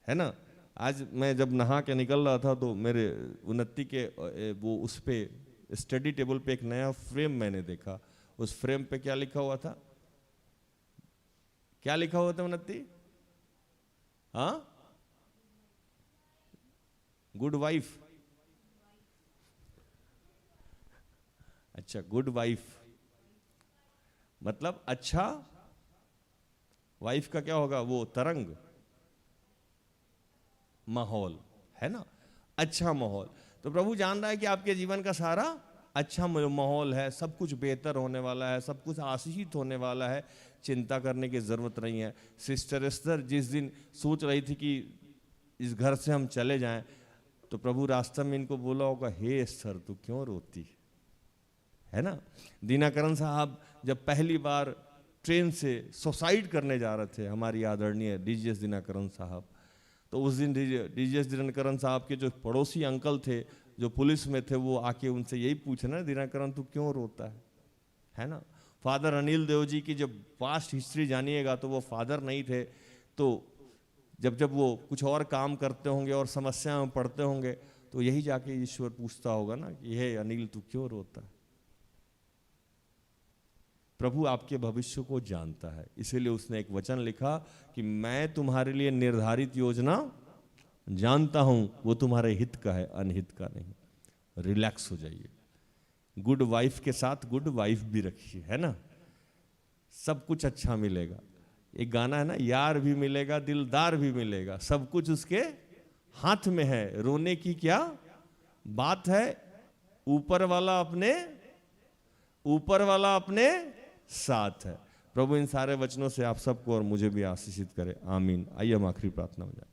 है ना। आज मैं जब नहा के निकल रहा था तो मेरे उन्नति के वो उस पे स्टडी टेबल पे एक नया फ्रेम मैंने देखा। उस फ्रेम पे क्या लिखा हुआ था? क्या लिखा हुआ था उन्नति? हाँ, गुड वाइफ। अच्छा, गुड वाइफ मतलब अच्छा वाइफ का क्या होगा? वो तरंग, माहौल, है ना, अच्छा माहौल। तो प्रभु जान रहा है कि आपके जीवन का सारा अच्छा माहौल है, सब कुछ बेहतर होने वाला है, सब कुछ आशीषित होने वाला है, चिंता करने की जरूरत नहीं है। सिस्टर एस्तर जिस दिन सोच रही थी कि इस घर से हम चले जाएं, तो प्रभु रास्ते में इनको बोला होगा हे एस्तर तू क्यों रोती है ना। दीनाकरण साहब जब पहली बार ट्रेन से सुसाइड करने जा रहे थे, हमारी आदरणीय डीजीएस दिनाकरण साहब, तो उस दिन डीजीएस दिनाकरण साहब के जो पड़ोसी अंकल थे जो पुलिस में थे, वो आके उनसे यही पूछना, दिनाकरण तू क्यों रोता है ना। फादर अनिल देव जी की जब पास्ट हिस्ट्री जानिएगा तो वो फादर नहीं थे, तो जब वो कुछ और काम करते होंगे और समस्या में पड़ते होंगे तो यही जाके ईश्वर पूछता होगा ना कि हे अनिल तू क्यों रोता है। प्रभु आपके भविष्य को जानता है, इसीलिए उसने एक वचन लिखा कि मैं तुम्हारे लिए निर्धारित योजना जानता हूं, वो तुम्हारे हित का है, अनहित का नहीं। रिलैक्स हो जाइए। गुड वाइफ के साथ गुड वाइफ भी रखिए, है ना, सब कुछ अच्छा मिलेगा। एक गाना है ना, यार भी मिलेगा दिलदार भी मिलेगा, सब कुछ उसके हाथ में है, रोने की क्या बात है, ऊपर वाला अपने साथ है। प्रभु इन सारे वचनों से आप सबको और मुझे भी आशीषित करे, आमीन। आइए हम आखिरी प्रार्थना हो जाए।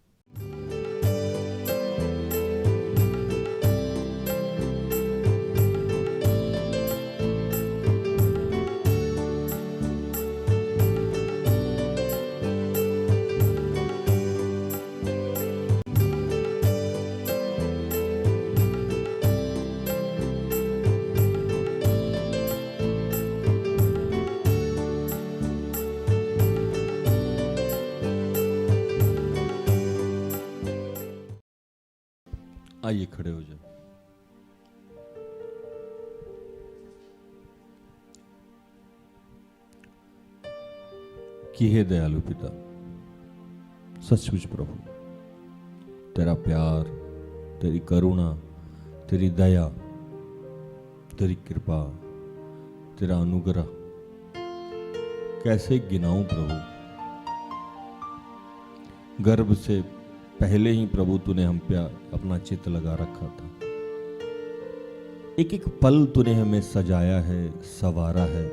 आइए खड़े हो जाओ। कि हे दयालु पिता, सचमुच प्रभु तेरा प्यार, तेरी करुणा, तेरी दया, तेरी कृपा, तेरा अनुग्रह कैसे गिनाऊं प्रभु। गर्भ से पहले ही प्रभु तूने हम पे अपना चित्त लगा रखा था। एक एक पल तूने हमें सजाया है, संवारा है,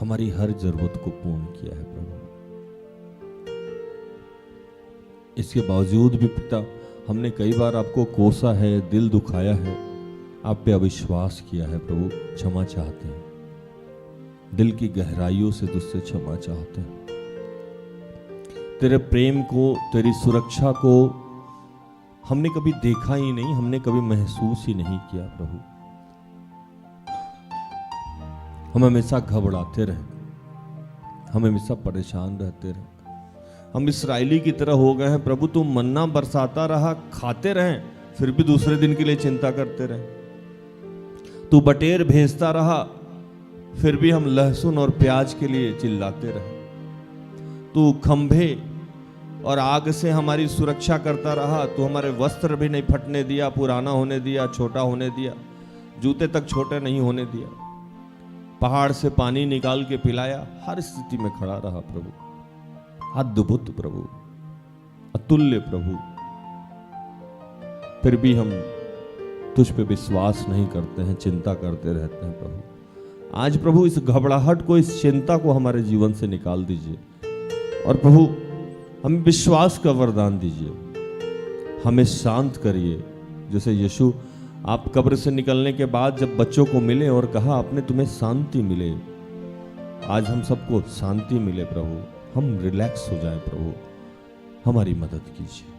हमारी हर जरूरत को पूर्ण किया है प्रभु। इसके बावजूद भी पिता हमने कई बार आपको कोसा है, दिल दुखाया है, आप पे अविश्वास किया है प्रभु। क्षमा चाहते हैं, दिल की गहराइयों से तुझसे क्षमा चाहते हैं। तेरे प्रेम को, तेरी सुरक्षा को हमने कभी देखा ही नहीं, हमने कभी महसूस ही नहीं किया प्रभु। हम हमेशा घबराते रहे, हम हमेशा परेशान रहते रहे। हम इस्राएली की तरह हो गए हैं प्रभु। तू मन्ना बरसाता रहा, खाते रहे, फिर भी दूसरे दिन के लिए चिंता करते रहे। तू बटेर भेजता रहा, फिर भी हम लहसुन और प्याज के लिए चिल्लाते रहे। तू खंभे और आग से हमारी सुरक्षा करता रहा, तू हमारे वस्त्र भी नहीं फटने दिया, पुराना होने दिया, छोटा होने दिया, जूते तक छोटे नहीं होने दिया। पहाड़ से पानी निकाल के पिलाया, हर स्थिति में खड़ा रहा प्रभु। अद्भुत प्रभु, अतुल्य प्रभु। फिर भी हम तुझ पे विश्वास नहीं करते हैं, चिंता करते रहते हैं प्रभु। आज प्रभु इस घबराहट को, इस चिंता को हमारे जीवन से निकाल दीजिए और प्रभु हमें विश्वास का वरदान दीजिए, हमें शांत करिए। जैसे यीशु आप कब्र से निकलने के बाद जब बच्चों को मिले और कहा आपने तुम्हें शांति मिले, आज हम सबको शांति मिले प्रभु। हम रिलैक्स हो जाएं प्रभु, हमारी मदद कीजिए।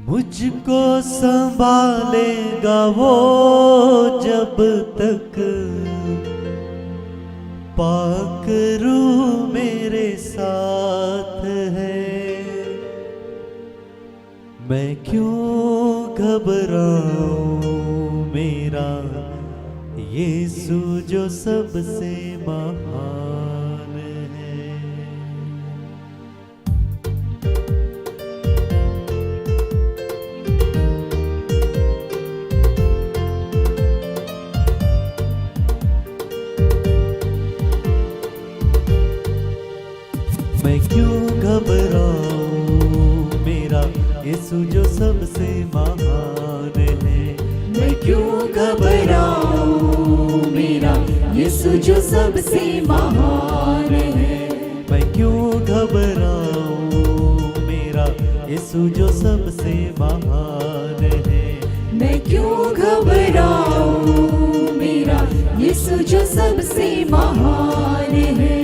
मुझको संभालेगा वो जब तक पाक रूह मेरे साथ है। मैं क्यों घबराऊं, मेरा यीशु जो सबसे महान है। मैं क्यों घबराऊं, मेरा यीशु जो सबसे महान है। मैं क्यों घबराऊं, मेरा यीशु जो सबसे महान है। मैं क्यों घबराऊं, मेरा यीशु जो सबसे महान है। मैं क्यों घबराऊं, मेरा यीशु जो सबसे महान है।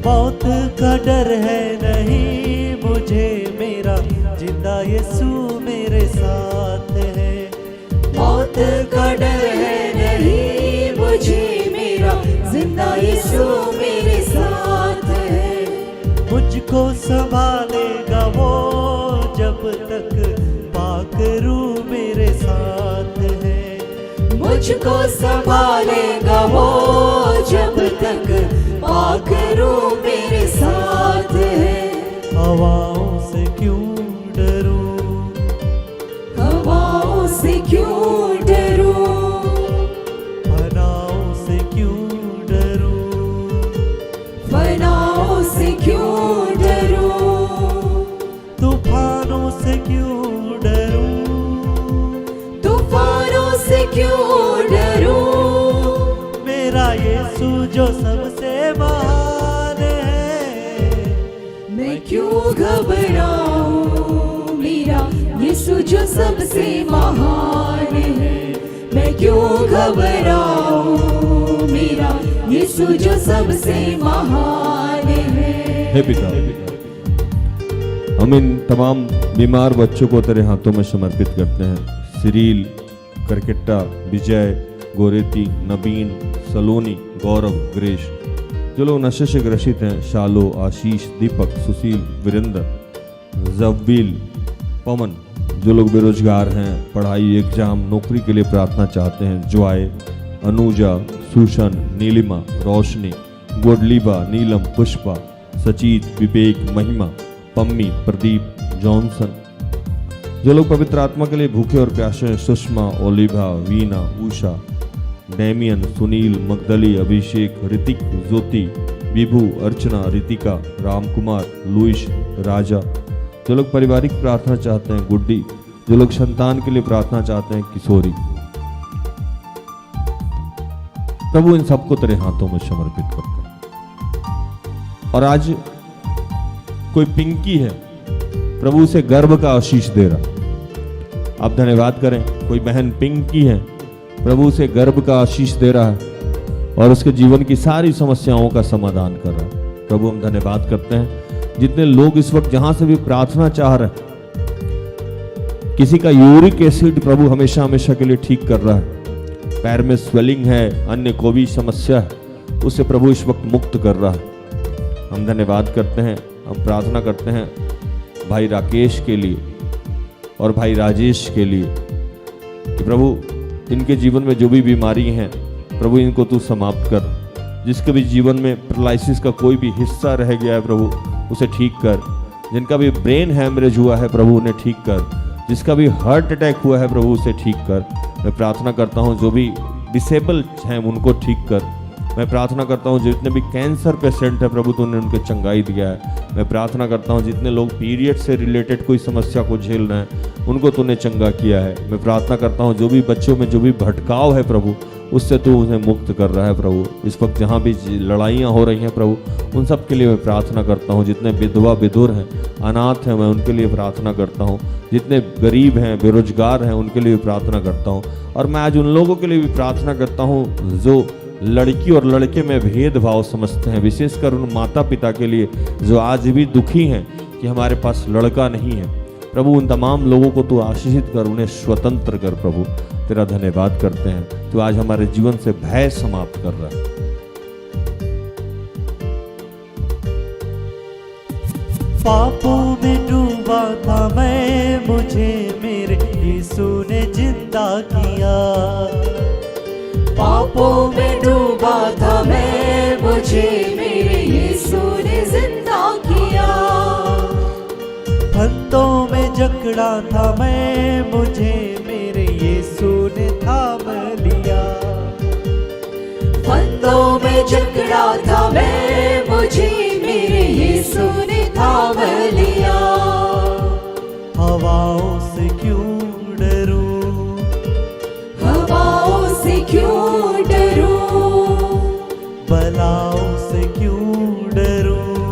मौत का डर है नहीं मुझे, मेरा जिंदा यीशु मेरे साथ है। मौत का डर है नहीं मुझे, मेरा जिंदा यीशु मेरे साथ है। मुझको संभालेगा वो जब तक पाक रूह मेरे साथ है। मुझको संभालेगा वो जब तक पाक रूह मेरे साथ है। हवाओं से क्यों डरूं, हवाओं से क्यों डरूं, फनाओं से क्यों डरूं, फनाओं से क्यों डरूं, तूफानों से क्यों डरूं, तूफानों से क्यों डरूं। मेरा यीशु जो सबसे महान है। मैं क्यों घबराऊं, मेरा यीशु जो सबसे महान है। मैं क्यों घबराऊं, मेरा यीशु जो सबसे महान है। हे पिता, हम इन तमाम बीमार बच्चों को तेरे हाथों में समर्पित करते हैं। सिरील, करकेट्टा, विजय, गोरेती, नबीन, सलोनी, गौरव, ग्रेश, जो लोग नशे से ग्रसित हैं, शालो, आशीष, दीपक, सुशील, वीरेंद्र, जव्वील, पवन, जो लोग बेरोजगार हैं, पढ़ाई, एग्जाम, नौकरी के लिए प्रार्थना चाहते हैं, जॉय, अनुजा, सुशन, नीलिमा, रोशनी, गोडलीबा, नीलम, पुष्पा, सचीत, विवेक, महिमा, पम्मी, प्रदीप, जॉनसन, जो लोग पवित्र आत्मा के लिए भूखे और प्यासे हैं, सुषमा, ओलिभा, वीना, उषा, डैमियन, सुनील, मगदली, अभिषेक, ऋतिक, ज्योति, विभू, अर्चना, रितिका, रामकुमार, लुइस, राजा, जो लोग पारिवारिक प्रार्थना चाहते हैं, गुड्डी, जो लोग संतान के लिए प्रार्थना चाहते हैं, किशोरी, प्रभु इन सबको तेरे हाथों में समर्पित करते हैं। और आज कोई पिंकी है, प्रभु उसे गर्भ का आशीष दे रहा, आप धन्यवाद करें। कोई बहन पिंकी है, प्रभु उसे गर्भ का आशीष दे रहा है और उसके जीवन की सारी समस्याओं का समाधान कर रहा है। प्रभु हम धन्यवाद करते हैं। जितने लोग इस वक्त जहां से भी प्रार्थना चाह रहे हैं, किसी का यूरिक एसिड प्रभु हमेशा हमेशा के लिए ठीक कर रहा है, पैर में स्वेलिंग है, अन्य कोई भी समस्या है, उसे प्रभु इस वक्त मुक्त कर रहा है। हम धन्यवाद करते हैं। हम प्रार्थना करते हैं भाई राकेश के लिए और भाई राजेश के लिए कि प्रभु इनके जीवन में जो भी बीमारी हैं, प्रभु इनको तू समाप्त कर। जिसके भी जीवन में पैरालिसिस का कोई भी हिस्सा रह गया है, प्रभु उसे ठीक कर। जिनका भी ब्रेन हैमरेज हुआ है, प्रभु उन्हें ठीक कर। जिसका भी हार्ट अटैक हुआ है, प्रभु उसे ठीक कर। मैं प्रार्थना करता हूँ जो भी डिसेबल हैं उनको ठीक कर। मैं प्रार्थना करता हूँ जितने भी कैंसर पेशेंट है, प्रभु तूने उनके चंगाई दिया है। मैं प्रार्थना करता हूँ जितने लोग पीरियड से रिलेटेड कोई समस्या को झेल रहे हैं, उनको तूने चंगा किया है। मैं प्रार्थना करता हूँ जो भी बच्चों में जो भी भटकाव है, प्रभु उससे तू उन्हें मुक्त कर रहा है। प्रभु इस वक्त जहाँ भी लड़ाइयाँ हो रही हैं, प्रभु उन सब के लिए मैं प्रार्थना करता हूँ। जितने विधवा विधुर हैं, अनाथ हैं, मैं उनके लिए प्रार्थना करता हूँ। जितने गरीब हैं, बेरोजगार हैं, उनके लिए भी प्रार्थना करता हूँ। और मैं आज उन लोगों के लिए भी प्रार्थना करता हूँ जो लड़की और लड़के में भेदभाव समझते हैं, विशेषकर उन माता पिता के लिए जो आज भी दुखी हैं कि हमारे पास लड़का नहीं है। प्रभु उन तमाम लोगों को तू आशीषित कर, उन्हें स्वतंत्र कर। प्रभु तेरा धन्यवाद करते हैं, तू आज हमारे जीवन से भय समाप्त कर रहा है। पापों में डूबा था मैं, मुझे मेरे यीशु ने जिंदा किया। पापों में डूबा था मैं, मुझे मेरे यीशु ने जिंदा किया। फंदों में जकड़ा था मैं, मुझे मेरे यीशु ने थाम लिया। फंदों में जकड़ा था मैं, मुझे मेरे यीशु ने थाम लिया। हवाओं से क्यों डरूं, हवाओं से क्यों डरूं, बलाओं से क्यों डरूं,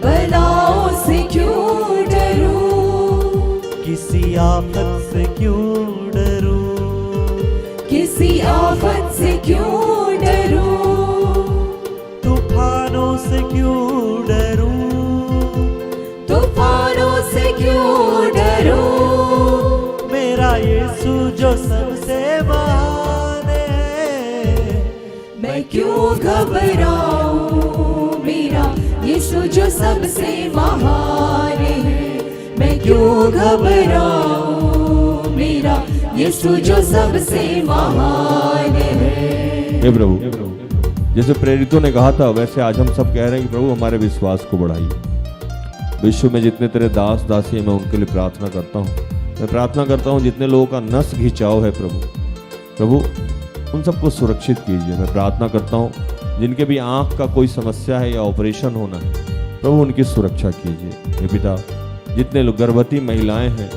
बलाओं से क्यों डरूं, किसी आफत से क्यों डरूं, किसी आफत से क्यों डरूं, तूफानों से क्यों डरूं, तूफानों से क्यों डरूं। मेरा यीशु जो सबसे महान है, मैं क्यों घबराऊं, मेरा यीशु जो सबसे महान है। मैं क्यों घबराऊं, मेरा यीशु जो सबसे महान है। हे प्रभु, जैसे प्रेरितों ने कहा था, वैसे आज हम सब कह रहे हैं कि प्रभु हमारे विश्वास को बढ़ाइए। विश्व में जितने तेरे दास दासी हैं, मैं उनके लिए प्रार्थना करता हूँ। मैं प्रार्थना करता हूँ जितने लोगों का नस खिंचाव है, प्रभु उन सबको सुरक्षित कीजिए। मैं प्रार्थना करता हूँ जिनके भी आँख का कोई समस्या है या ऑपरेशन होना है, प्रभु उनकी सुरक्षा कीजिए। हे पिता, जितने लोग गर्भवती महिलाएं हैं,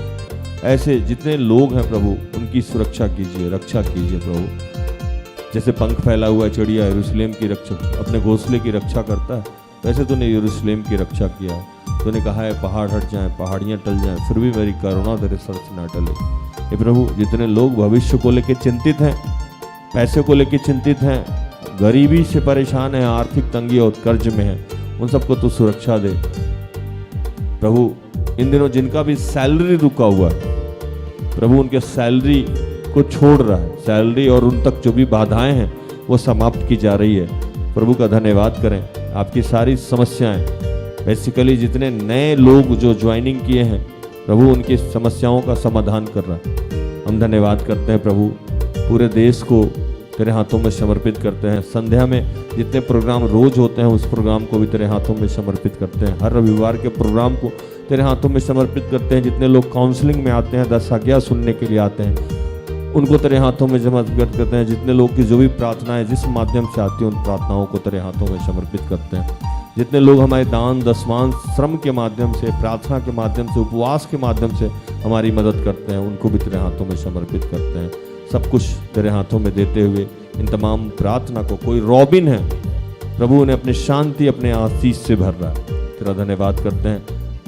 ऐसे जितने लोग हैं, प्रभु उनकी सुरक्षा कीजिए, रक्षा कीजिए। प्रभु जैसे पंख फैला हुआ चिड़िया यरूशलेम की रक्षा, अपने घोंसले की रक्षा करता है, वैसे तूने यरूशलेम की रक्षा किया है। तूने कहा है पहाड़ हट जाएं, पहाड़ियाँ टल जाएं, फिर भी मेरी करुणा तेरे सर से ना टले। हे प्रभु, जितने लोग भविष्य को लेकर चिंतित हैं, पैसे को लेकर चिंतित हैं, गरीबी से परेशान हैं, आर्थिक तंगी और कर्ज में हैं, उन सबको तू सुरक्षा दे। प्रभु इन दिनों जिनका भी सैलरी रुका हुआ है, प्रभु उनके सैलरी को छोड़ रहा है, सैलरी और उन तक जो भी बाधाएं हैं वो समाप्त की जा रही है। प्रभु का धन्यवाद करें। आपकी सारी समस्याएं, बेसिकली जितने नए लोग जो ज्वाइनिंग किए हैं, प्रभु उनकी समस्याओं का समाधान कर रहा है। हम धन्यवाद करते हैं प्रभु, पूरे देश को तेरे हाथों में समर्पित करते हैं। संध्या में जितने प्रोग्राम रोज होते हैं, उस प्रोग्राम को भी तेरे हाथों में समर्पित करते हैं। हर रविवार के प्रोग्राम को तेरे हाथों में समर्पित करते हैं। जितने लोग काउंसलिंग में आते हैं, 10 आज्ञा सुनने के लिए आते हैं, उनको तेरे हाथों में समर्पित करते हैं। जितने लोग की जो भी प्रार्थनाएं जिस माध्यम से आती हैं उन प्रार्थनाओं को तेरे हाथों में समर्पित करते हैं। जितने लोग हमारे दान दसवां श्रम के माध्यम से, प्रार्थना के माध्यम से, उपवास के माध्यम से हमारी मदद करते हैं, उनको भी तेरे हाथों में समर्पित करते हैं। सब कुछ तेरे हाथों में देते हुए इन तमाम प्रार्थना को, कोई रॉबिन है प्रभु उन्हें अपनी शांति, अपने आशीष से भर रहा है, तेरा धन्यवाद करते हैं।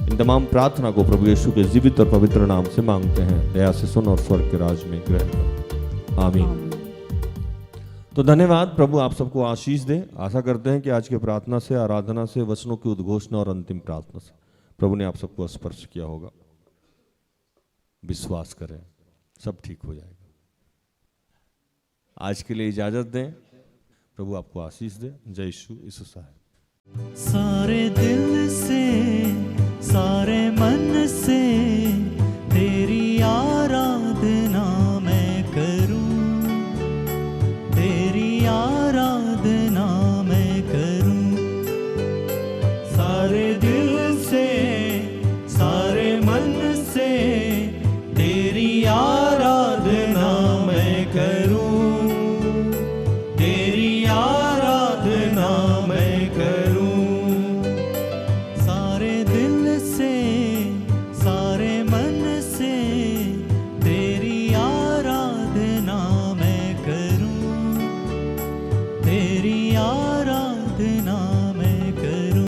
इन तमाम प्रार्थना को प्रभु यीशु के जीवित और पवित्र नाम से मांगते हैं। दया से सुन और स्वर्ग के राज में ग्रहण कर, आमीन। तो धन्यवाद, प्रभु आप सबको आशीष दे। आशा करते हैं कि आज के प्रार्थना से, आराधना से, वचनों की उद्घोषणा और अंतिम प्रार्थना से प्रभु ने आप सबको स्पर्श किया होगा। विश्वास करें, सब ठीक हो जाएगा। आज के लिए इजाजत दें। प्रभु आपको आशीष दे। जय यीशु साहेब। सारे दिल से, सारे मन से तेरी आराधना मैं करूं, तेरी आराधना मैं करूं। सारे दिल